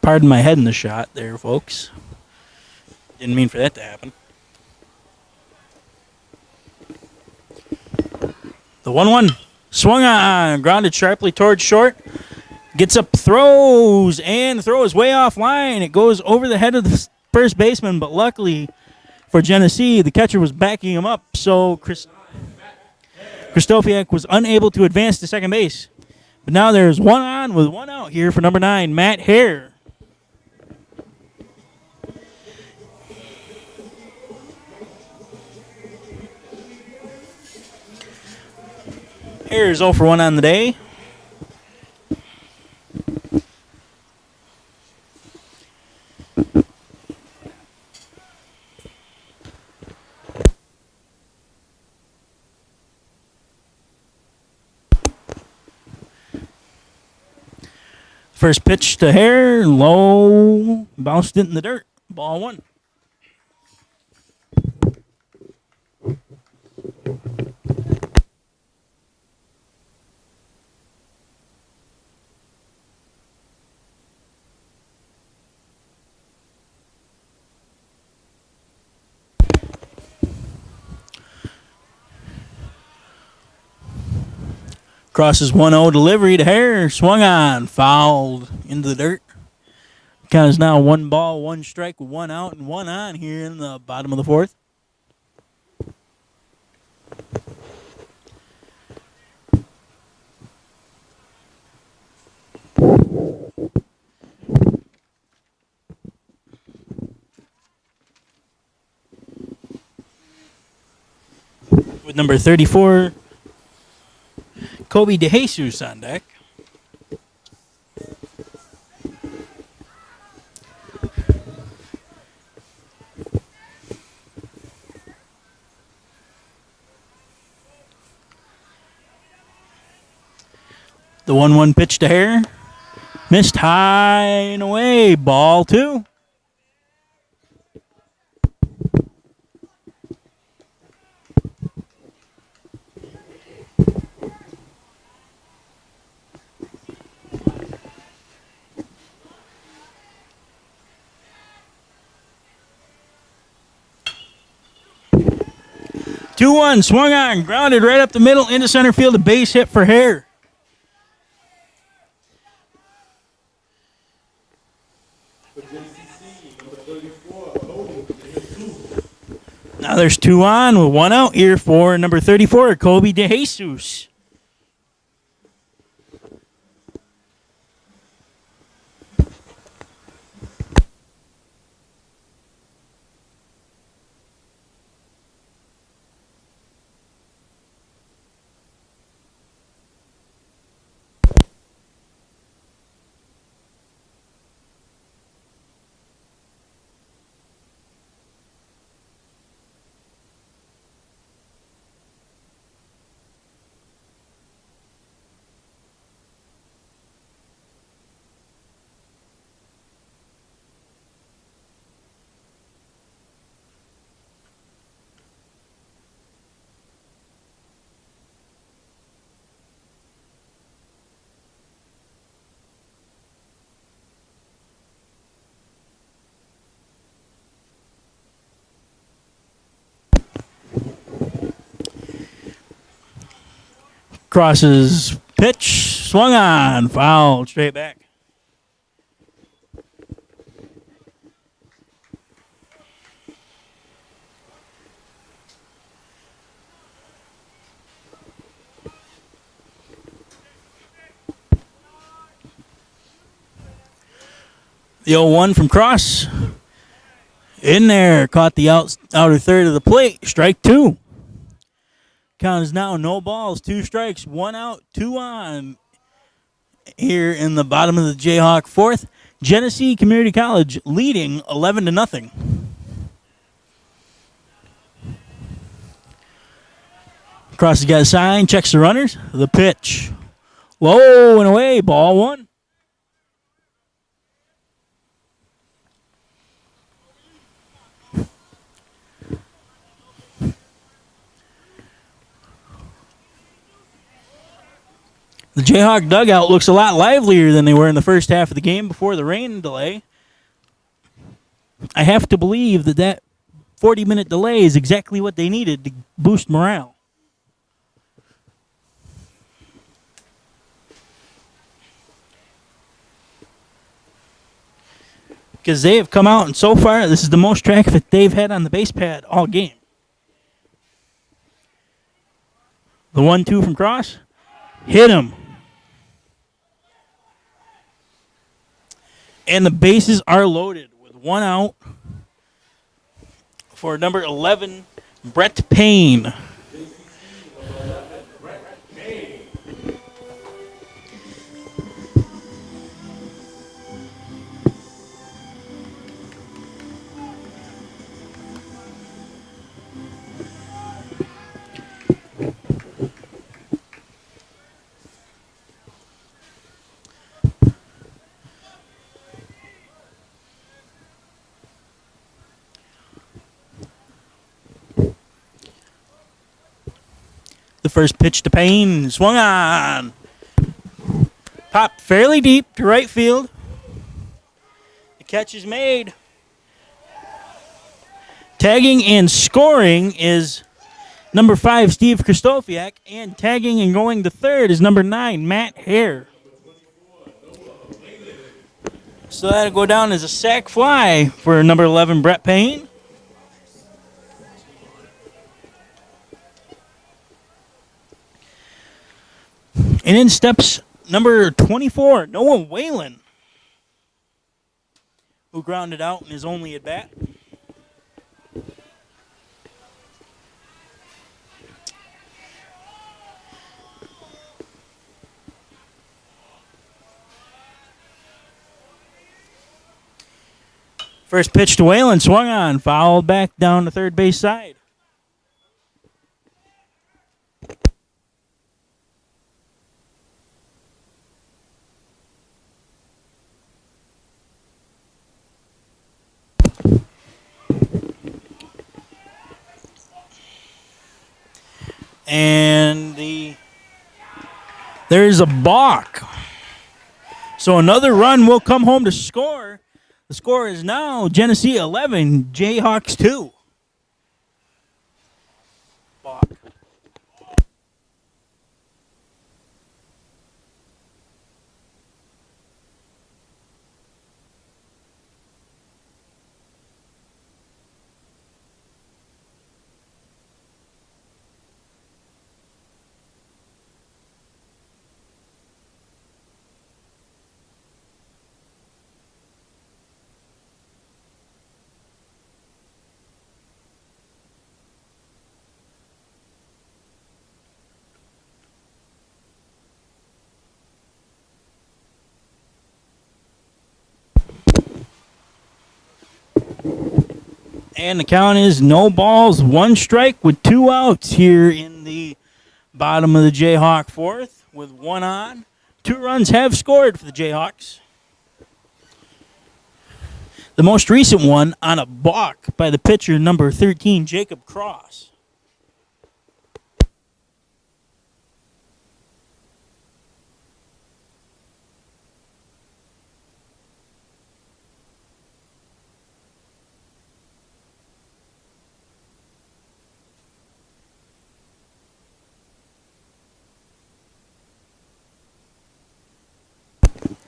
Pardon my head in the shot there, folks. Didn't mean for that to happen. The 1-1 swung on, grounded sharply towards short. Gets up, throws, and throws way offline. It goes over the head of the first baseman, but luckily for Genesee, the catcher was backing him up, so Kristofiak was unable to advance to second base. But now there's one on with one out here for number 9, Matt Hare. Hare is 0 for 1 on the day. First pitch to Hare, low, bounced it in the dirt. Ball 1. Crosses 1-0 delivery to Hare. Swung on. Fouled into the dirt. Count is now 1 ball, 1 strike, 1 out, and 1 on here in the bottom of the fourth. With number 34, Kobe DeJesus on deck. The 1-1 pitch to Hare. Missed high and away. Ball 2. Two one, swung on, grounded right up the middle into center field. A base hit for Hare. For JCC, number 34, Kobe. Now there's 2 on with 1 out here for number 34, Kobe DeJesus. Cross's pitch swung on, foul, straight back. The 0-1 from Cross. In there, caught the outer third of the plate. Strike two. Count is now no balls, 2 strikes, 1 out, 2 on. Here in the bottom of the Jayhawk fourth, Genesee Community College leading 11-0. Cross has got a sign, checks the runners. The pitch. Low and away, ball 1. The Jayhawk dugout looks a lot livelier than they were in the first half of the game before the rain delay. I have to believe that 40-minute delay is exactly what they needed to boost morale. Because they have come out, and so far, this is the most traffic they've had on the base pad all game. The 1-2 from Cross. Hit him. And the bases are loaded with 1 out for number 11, Brett Payne. The first pitch to Payne, swung on. Popped fairly deep to right field. The catch is made. Tagging and scoring is number 5, Steve Kristofiak, and tagging and going to third is number 9, Matt Hare. So that'll go down as a sac fly for number 11, Brett Payne. And in steps number 24, Noah Whalen, who grounded out in his only at-bat. First pitch to Whalen, swung on, fouled back down the third base side. And there's a balk. So another run will come home to score. The score is now Genesee 11, Jayhawks 2. Balk. And the count is no balls, 1 strike with 2 outs here in the bottom of the Jayhawk fourth with 1 on. 2 runs have scored for the Jayhawks. The most recent one on a balk by the pitcher, number 13, Jacob Cross.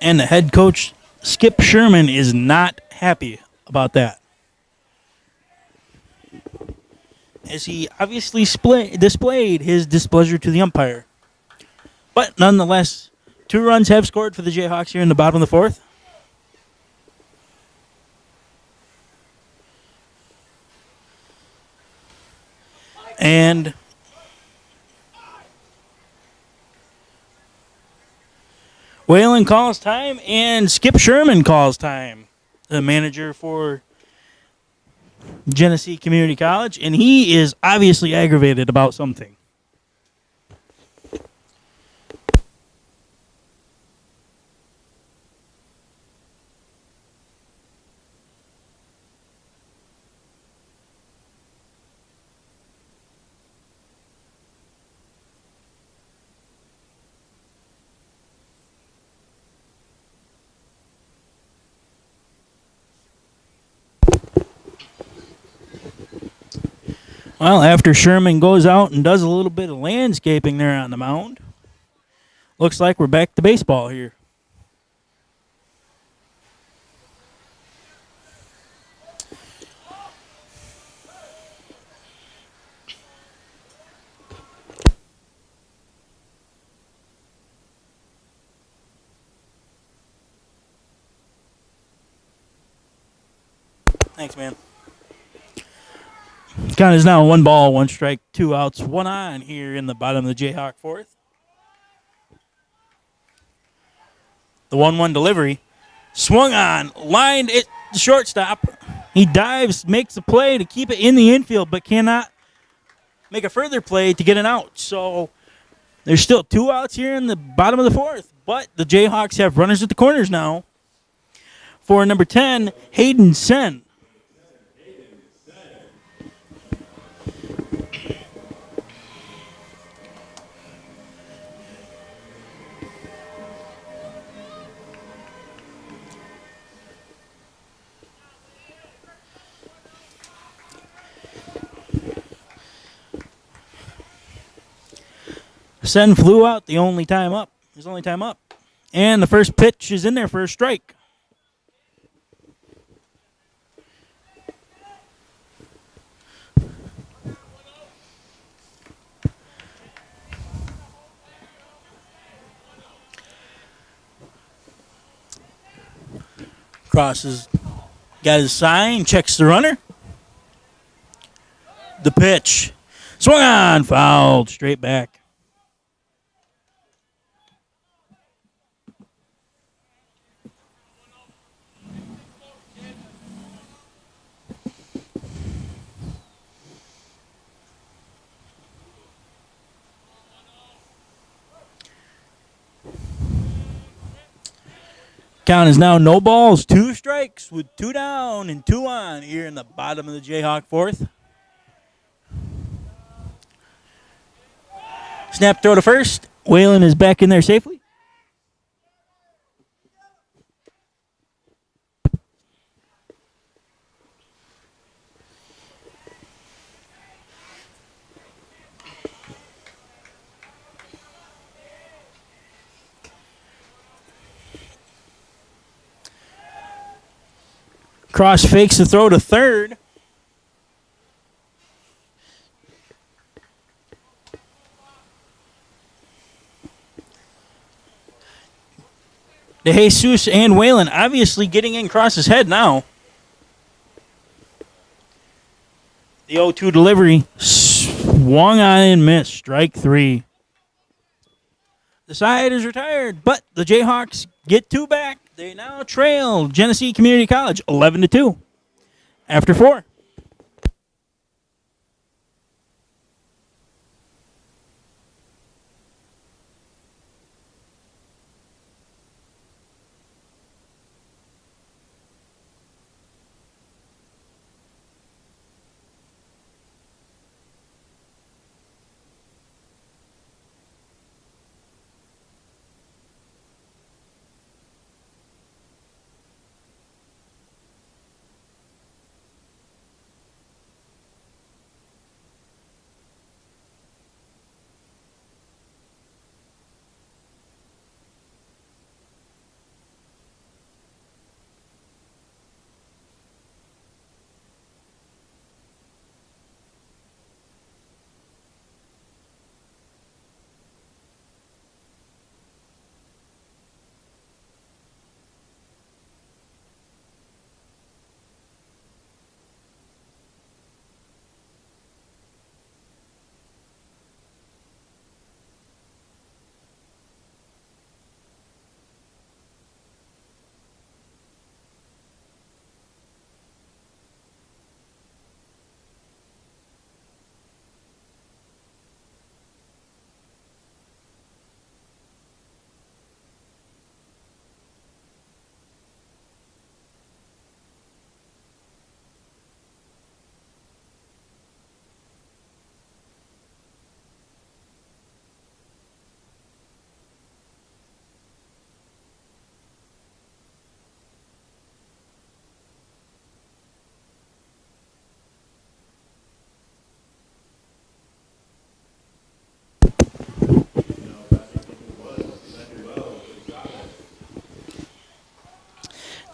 And the head coach, Skip Sherman, is not happy about that, as he obviously displayed his displeasure to the umpire. But nonetheless, 2 runs have scored for the Jayhawks here in the bottom of the 4th. And Whalen calls time, and Skip Sherman calls time, the manager for Genesee Community College, and he is obviously aggravated about something. Well, after Sherman goes out and does a little bit of landscaping there on the mound, looks like we're back to baseball here. Thanks, man. Count is now 1 ball, 1 strike, 2 outs, 1 on here in the bottom of the Jayhawk 4th. The 1-1 delivery. Swung on, lined it, the shortstop. He dives, makes a play to keep it in the infield, but cannot make a further play to get an out. So there's still 2 outs here in the bottom of the 4th, but the Jayhawks have runners at the corners now. For number 10, Hayden Sen. Sen flew out his only time up. And the first pitch is in there for a strike. Crosses, got his sign, checks the runner. The pitch. Swung on, fouled, straight back. Count is now no balls, 2 strikes with 2 down and 2 on here in the bottom of the Jayhawk 4th. Snap throw to first. Whalen is back in there safely. Cross fakes the throw to third. DeJesus and Whalen obviously getting in Cross's head now. The 0-2 delivery swung on and missed. Strike 3. The side is retired, but the Jayhawks get 2 back. They now trail Genesee Community College 11-2 after 4.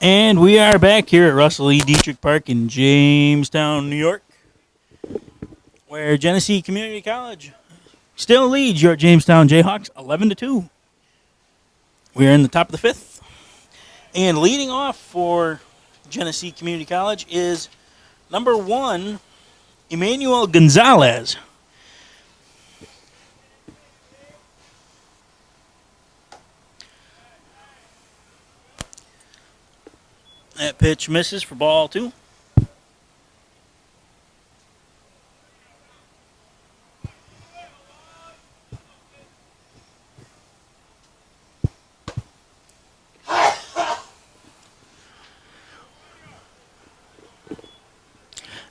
And we are back here at Russell E. Dietrich Park in Jamestown, New York, where Genesee Community College still leads your Jamestown Jayhawks 11-2. We are in the top of the fifth. And leading off for Genesee Community College is number 1, Emmanuel Gonzalez. That pitch misses for ball 2.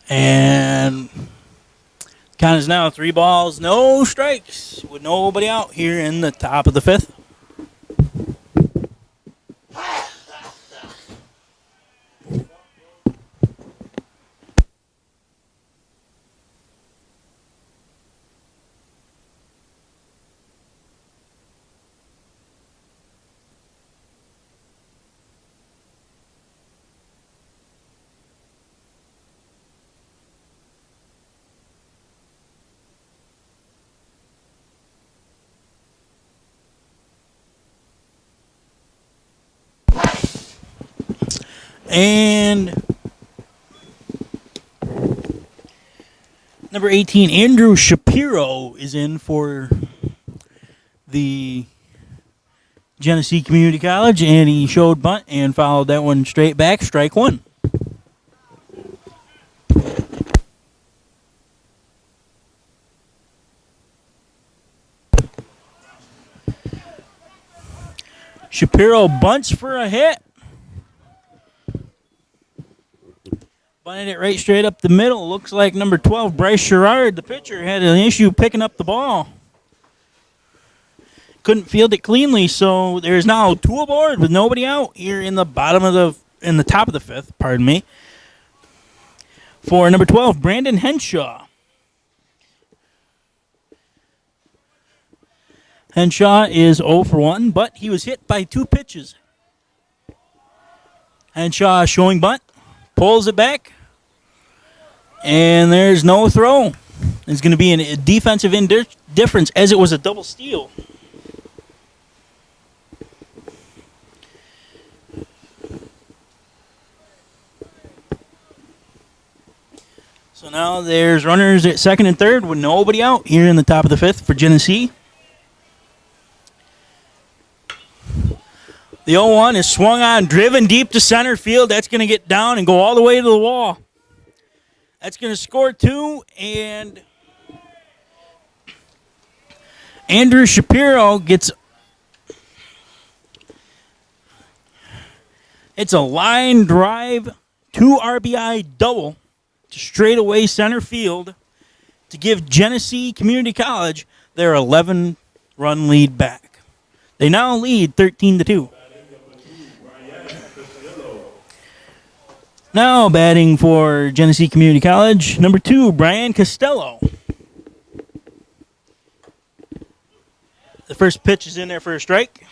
And count is now 3 balls, no strikes, with nobody out here in the top of the fifth. And number 18, Andrew Shapiro, is in for the Genesee Community College, and he showed bunt and followed that one straight back, strike 1. Shapiro bunts for a hit. Bunted it right straight up the middle. Looks like number 12, Bryce Sherrard, the pitcher, had an issue picking up the ball. Couldn't field it cleanly, so there's now 2 aboard with nobody out here in the top of the fifth, pardon me. For number 12, Brandon Henshaw. Henshaw is 0 for 1, but he was hit by 2 pitches. Henshaw showing bunt, pulls it back, and there's no throw. It's going to be a defensive indifference as it was a double steal. So now there's runners at second and third with nobody out here in the top of the fifth for Genesee. The 0-1 is swung on, driven deep to center field. That's going to get down and go all the way to the wall. That's going to score 2, and Andrew Shapiro gets... It's a line drive, 2 RBI double to straightaway center field to give Genesee Community College their 11-run lead back. They now lead 13-2. Now batting for Genesee Community College, number 2, Brian Costello. The first pitch is in there for a strike.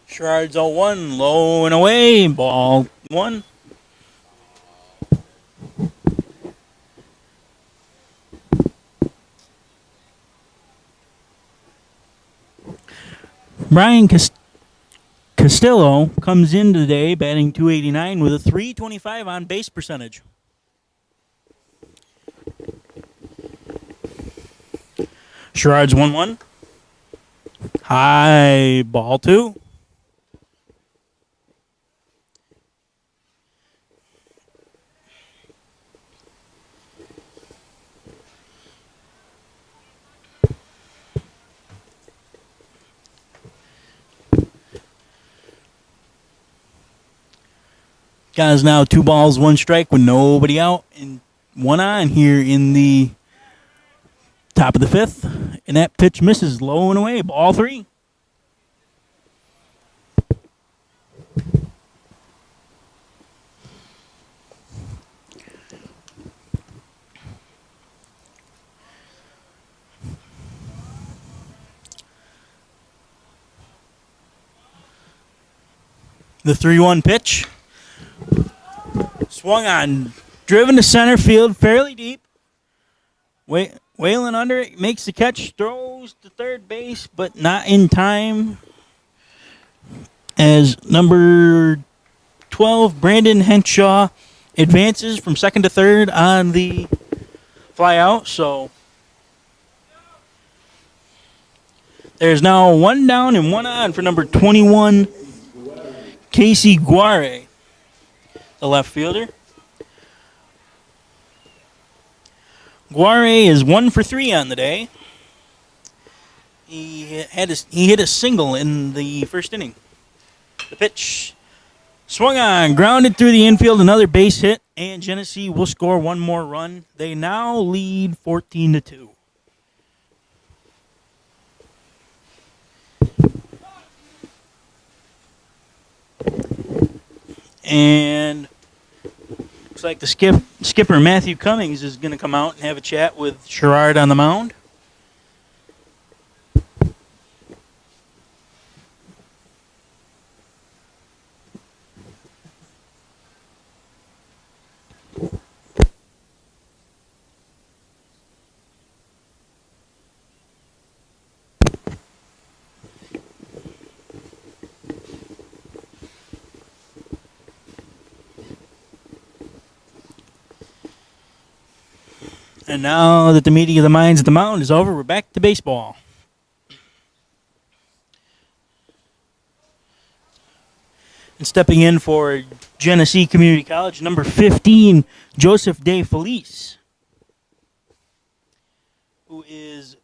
Sherrard's 0-1, low and away, ball 1. Brian Castillo comes in today batting .289 with a .325 on base percentage. Sherrard's 1-1. High, ball 2. Guys, now 2 balls, 1 strike with nobody out and 1 on here in the top of the fifth. And that pitch misses low and away, ball 3. The 3-1 pitch. Swung on. Driven to center field, fairly deep. Whalen under it, makes the catch, throws to third base, but not in time. As number 12, Brandon Henshaw, advances from second to third on the fly out. So there's now 1 down and 1 on for number 21, Casey Guare, the left fielder. Guare is 1 for 3 on the day. He hit a single in the first inning. The pitch swung on, grounded through the infield, another base hit, and Genesee will score 1 more run. They now lead 14-2. And looks like the skipper Matthew Cummings is going to come out and have a chat with Sherrard on the mound. And now that the meeting of the minds at the mound is over, we're back to baseball. And stepping in for Genesee Community College, number 15, Joseph De Felice, who is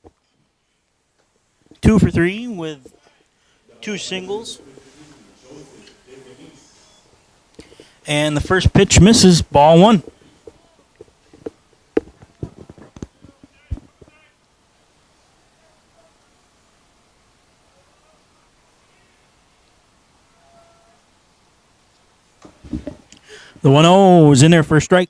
2 for 3 with 2 singles. And the first pitch misses, ball 1. The 1-0 is in there for a strike.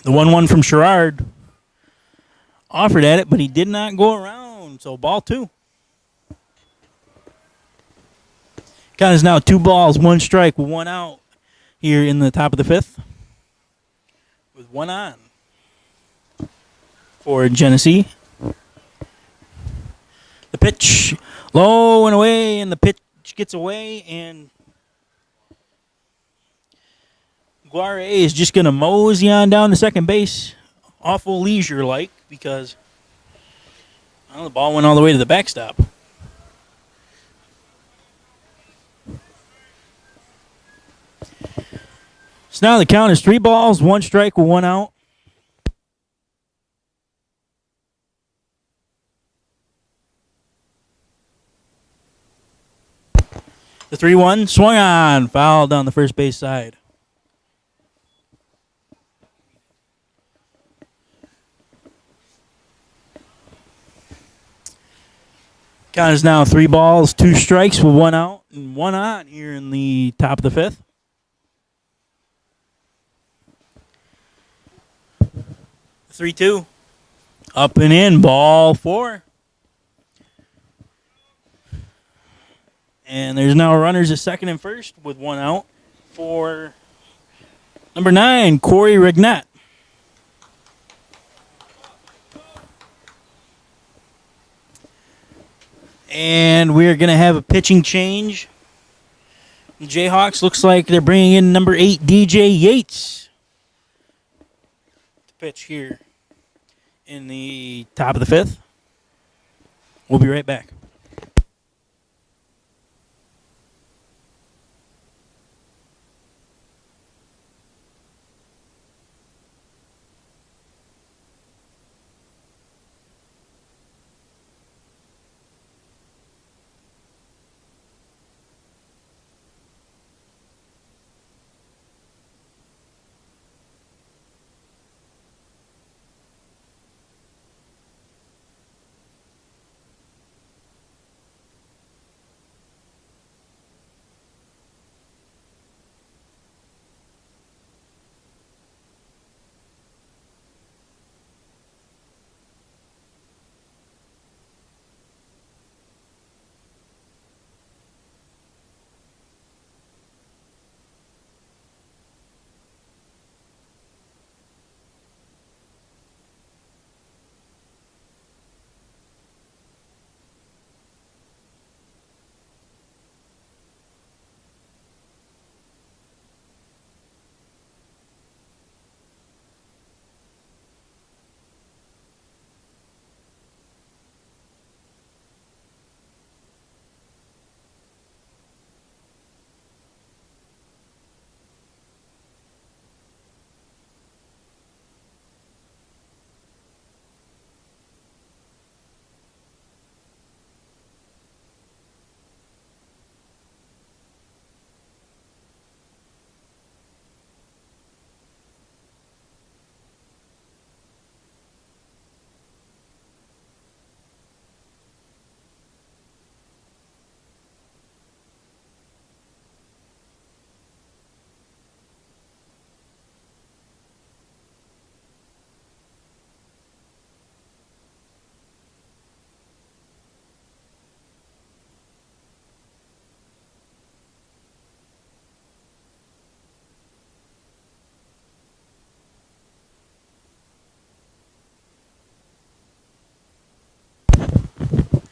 The 1-1 from Sherrard offered at it, but he did not go around. So ball 2. Count is now 2 balls, 1 strike, with 1 out here in the top of the 5th. With 1 on for Genesee. The pitch low and away, and the pitch gets away, and Guare is just going to mosey on down to second base. Awful leisure-like, because the ball went all the way to the backstop. So now the count is 3 balls, 1 strike with 1 out. The 3-1 swung on, foul down the first base side. Count is now 3 balls, 2 strikes with 1 out and 1 on here in the top of the 5th. 3-2. Up and in, ball 4. And there's now runners at second and first with 1 out for number 9, Corey Rignat. And we're going to have a pitching change. The Jayhawks looks like they're bringing in number 8, DJ Yates, to pitch here in the top of the 5th. We'll be right back.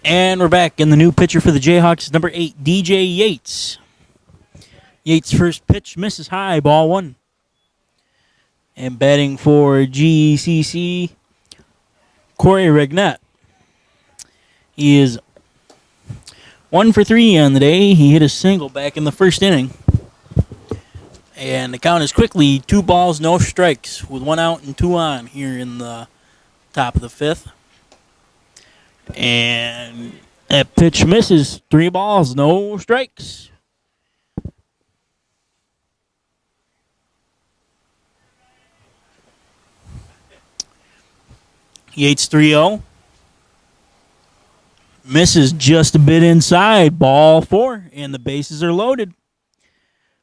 And we're back. And the new pitcher for the Jayhawks is number 8, DJ Yates. Yates' first pitch misses high, ball 1. And batting for GECC, Corey Regnett. He is 1 for 3 on the day. He hit a single back in the first inning. And the count is quickly 2 balls, no strikes, with 1 out and 2 on here in the top of the 5th. And that pitch misses. 3 balls, no strikes. Yates 3-0. Misses just a bit inside. Ball 4. And the bases are loaded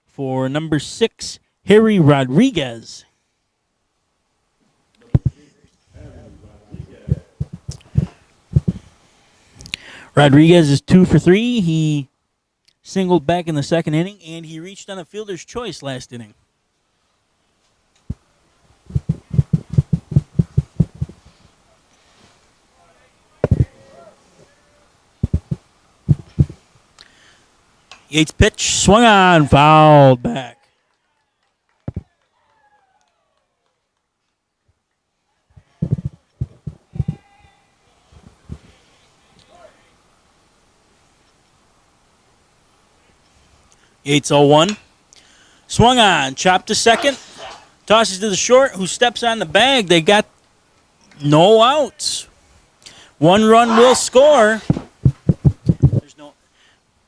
for number 6, Harry Rodriguez. Rodriguez is 2 for 3. He singled back in the second inning, and he reached on a fielder's choice last inning. Yates' pitch, swung on, fouled back. Yates 0-1. Swung on, chopped to second. Tosses to the short, who steps on the bag. They got no outs. 1 run will score.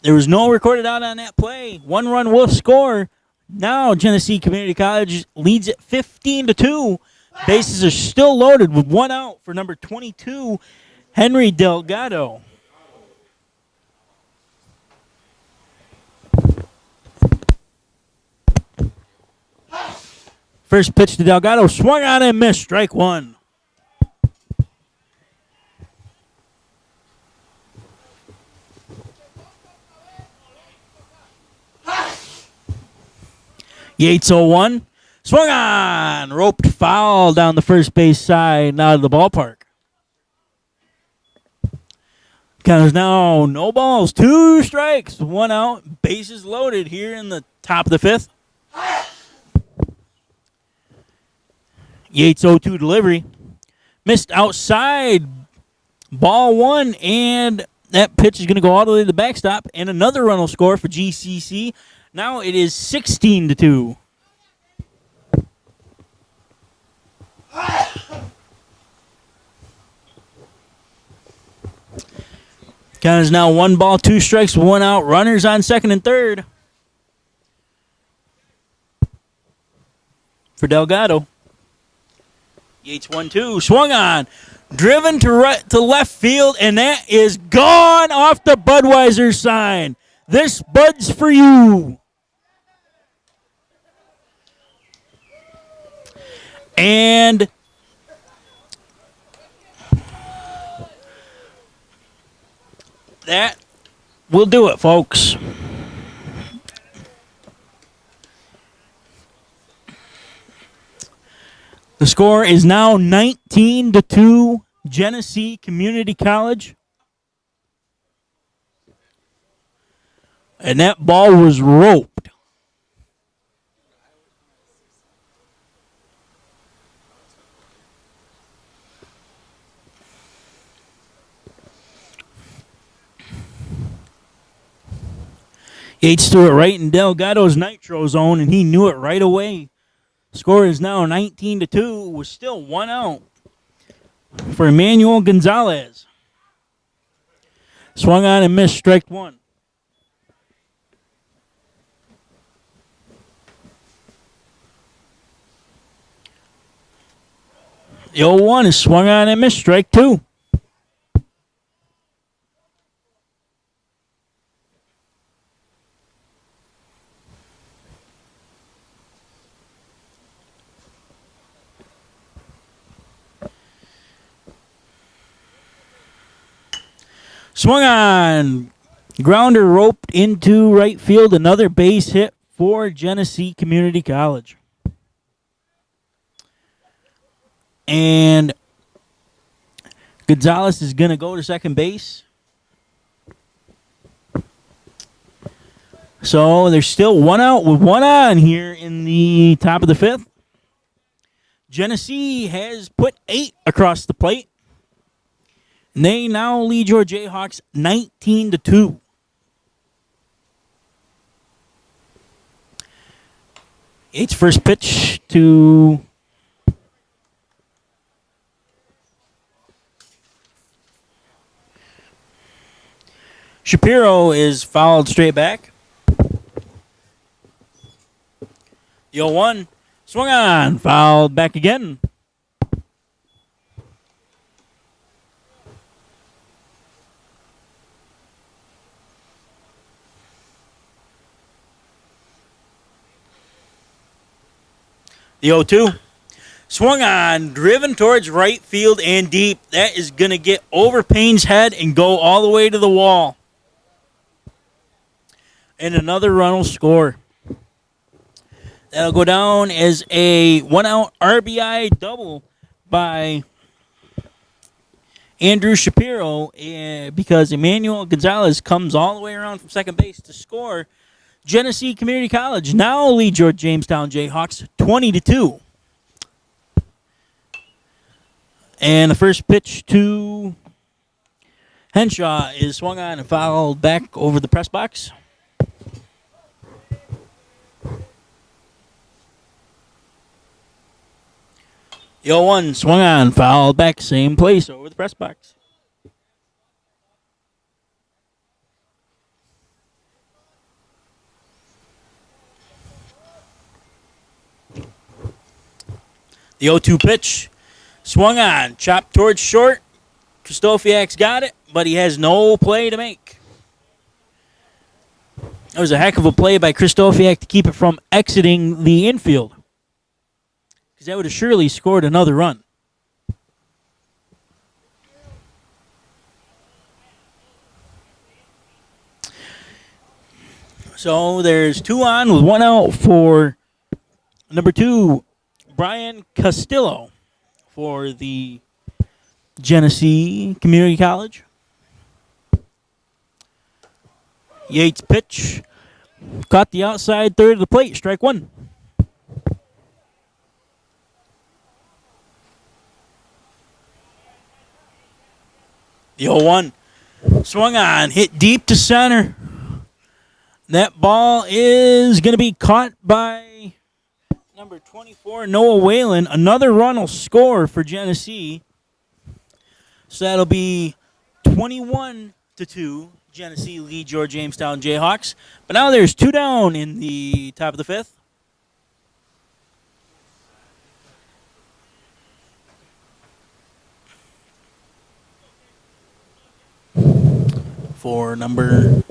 There was no recorded out on that play. 1 run will score. Now Genesee Community College leads it 15-2. Bases are still loaded with 1 out for number 22, Henry Delgado. First pitch to Delgado, swung on and missed, strike 1. Yates 0-1. Swung on. Roped foul down the first base side and out of the ballpark. Count is now no balls, 2 strikes, 1 out. Bases loaded here in the top of the 5th. Yates 0-2 delivery. Missed outside. Ball 1, and that pitch is going to go all the way to the backstop, and another run will score for GCC. Now it is 16-2. Count is now 1 ball, 2 strikes, 1 out. Runners on second and third for Delgado. Yates 1-2, swung on, driven to left field, and that is gone off the Budweiser sign. This Bud's for you. And that will do it, folks. The score is now 19-2, Genesee Community College. And that ball was roped. Yates threw it right in Delgado's nitro zone, and he knew it right away. Score is now 19-2, with still 1 out for Emmanuel Gonzalez. Swung on and missed, strike 1. The 0-1 is swung on and missed, strike 2. Swung on. Grounder roped into right field. Another base hit for Genesee Community College. And Gonzalez is going to go to second base. So there's still one out with one on here in the top of the fifth. Genesee has put 8 across the plate. And they now lead your Jayhawks 19-2. Yates' first pitch to Shapiro is fouled straight back. The 0-1 swung on, fouled back again. The 0-2 swung on, driven towards right field and deep. That is going to get over Payne's head and go all the way to the wall. And another run will score. That'll go down as a 1-out RBI double by Andrew Shapiro because Emmanuel Gonzalez comes all the way around from second base to score. Genesee Community College now leads your Jamestown Jayhawks 20-2. And the first pitch to Henshaw is swung on and fouled back over the press box. The 0-1 swung on, fouled back, same place over the press box. The 0-2 pitch swung on, chopped towards short. Kristofiak's got it, but he has no play to make. That was a heck of a play by Kristofiak to keep it from exiting the infield, because that would have surely scored another run. So there's 2 on with 1 out for number 2, Brian Castillo, for the Genesee Community College. Yates' pitch caught the outside third of the plate, strike 1. The 0-1 swung on, hit deep to center. That ball is going to be caught by number 24, Noah Whalen. Another run will score for Genesee. So that'll be 21-2. Genesee leads your Jamestown Jayhawks. But now there's 2 down in the top of the fifth. For number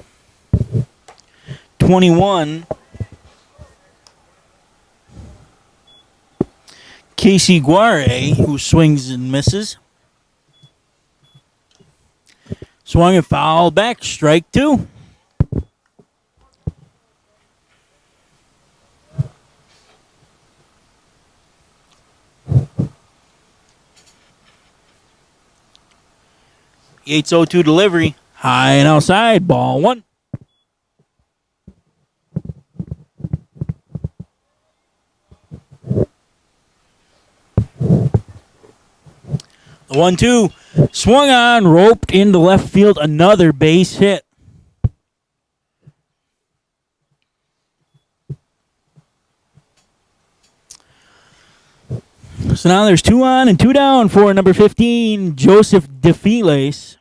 21, Casey Guare, who swings and misses. Swung and fouled back, strike 2. Yates 0-2 delivery, high and outside, ball 1. The 1-2 swung on, roped into left field, another base hit. So now there's 2 on and 2 down for number 15, Joseph DeFiles.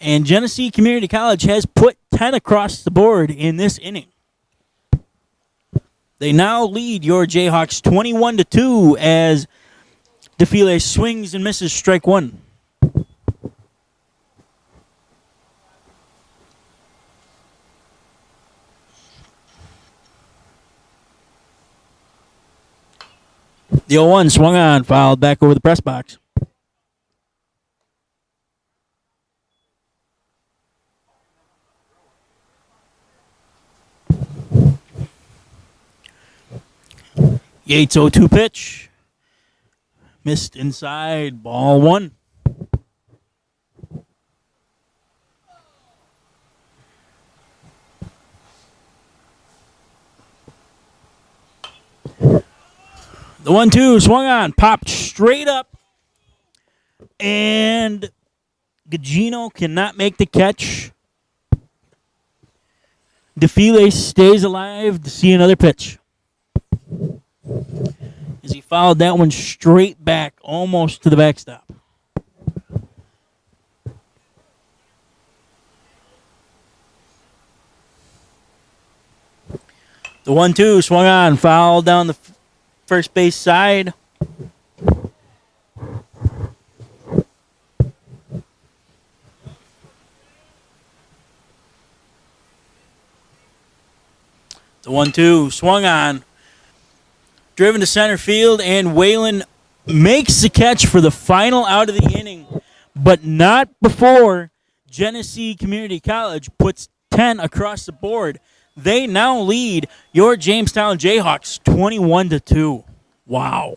And Genesee Community College has put 10 across the board in this inning. They now lead your Jayhawks 21-2 as DeFiles swings and misses, strike 1. The 0-1 swung on, fouled back over the press box. Yates 0-2 pitch. Missed inside, ball 1. The 1-2 swung on, popped straight up, and Gugino cannot make the catch. DeFile stays alive to see another pitch. As he fouled that one straight back, almost to the backstop. The 1-2 swung on, foul down the first base side. The 1-2 swung on, driven to center field, and Whalen makes the catch for the final out of the inning, but not before Genesee Community College puts 10 across the board. They now lead your Jamestown Jayhawks 21-2. Wow.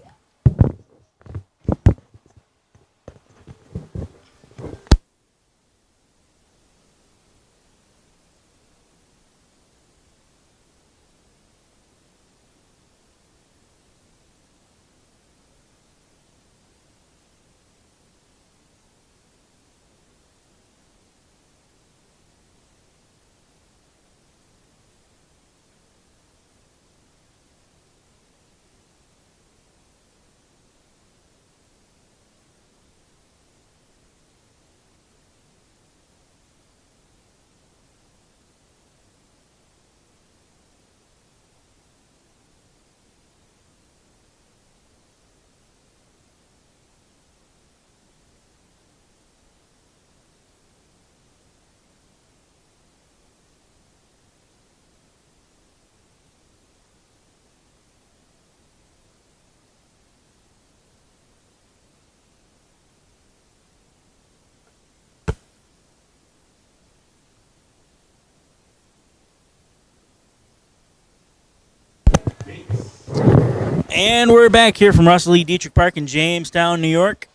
And we're back here from Russell E. Dietrich Park in Jamestown, New York,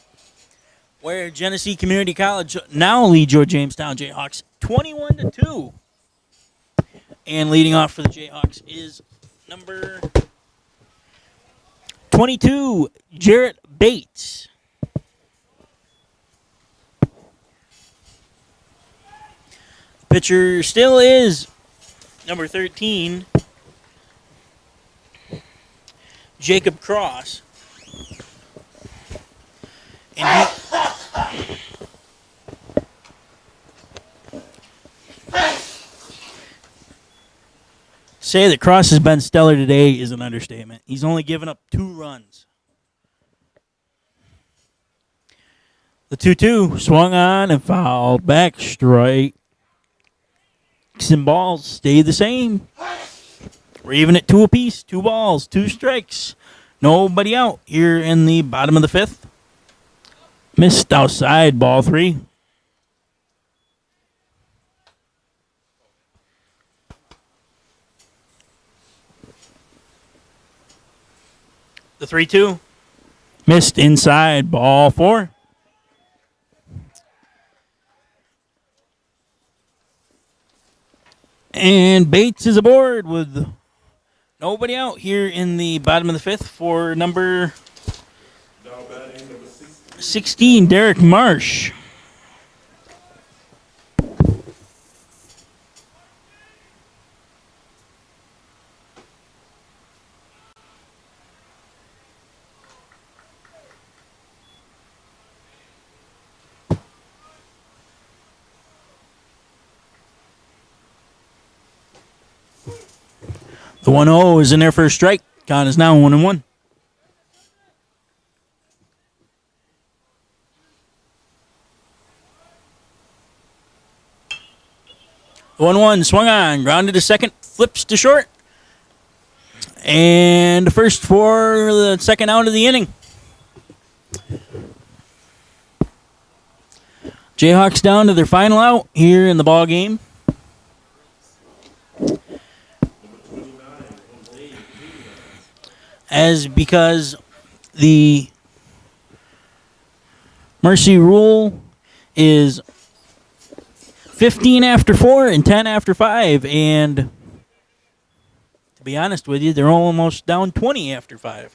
where Genesee Community College now leads your Jamestown Jayhawks 21-2. And leading off for the Jayhawks is number 22, Jarrett Bates. Pitcher still is number 13, Jacob Cross. And say that Cross has been stellar today is an understatement. He's only given up 2 runs. The 2-2 swung on and fouled back straight. And balls stay the same. We're even at 2 apiece. 2 balls, 2 strikes. Nobody out here in the bottom of the 5th. Missed outside, ball 3. The 3-2. Missed inside, ball 4. And Bates is aboard with nobody out here in the bottom of the 5th for number 16, Derek Marsh. The 1-0 is in there for a strike. Count is now 1-1. The 1-1 swung on, grounded to second, flips to short. And the first for the second out of the inning. Jayhawks down to their final out here in the ball game. As because the mercy rule is 15 after 4 and 10 after 5. And to be honest with you, they're almost down 20 after 5.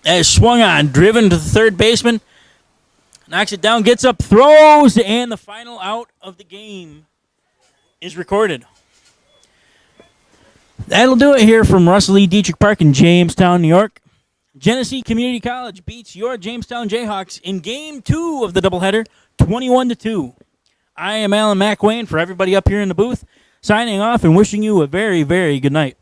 That is swung on, driven to the third baseman. Knocks it down, gets up, throws, and the final out of the game is recorded. That'll do it here from Russell E. Dietrich Park in Jamestown, New York. Genesee Community College beats your Jamestown Jayhawks in Game 2 of the doubleheader, 21-2. I am Alan McWayne for everybody up here in the booth, signing off and wishing you a very, very good night.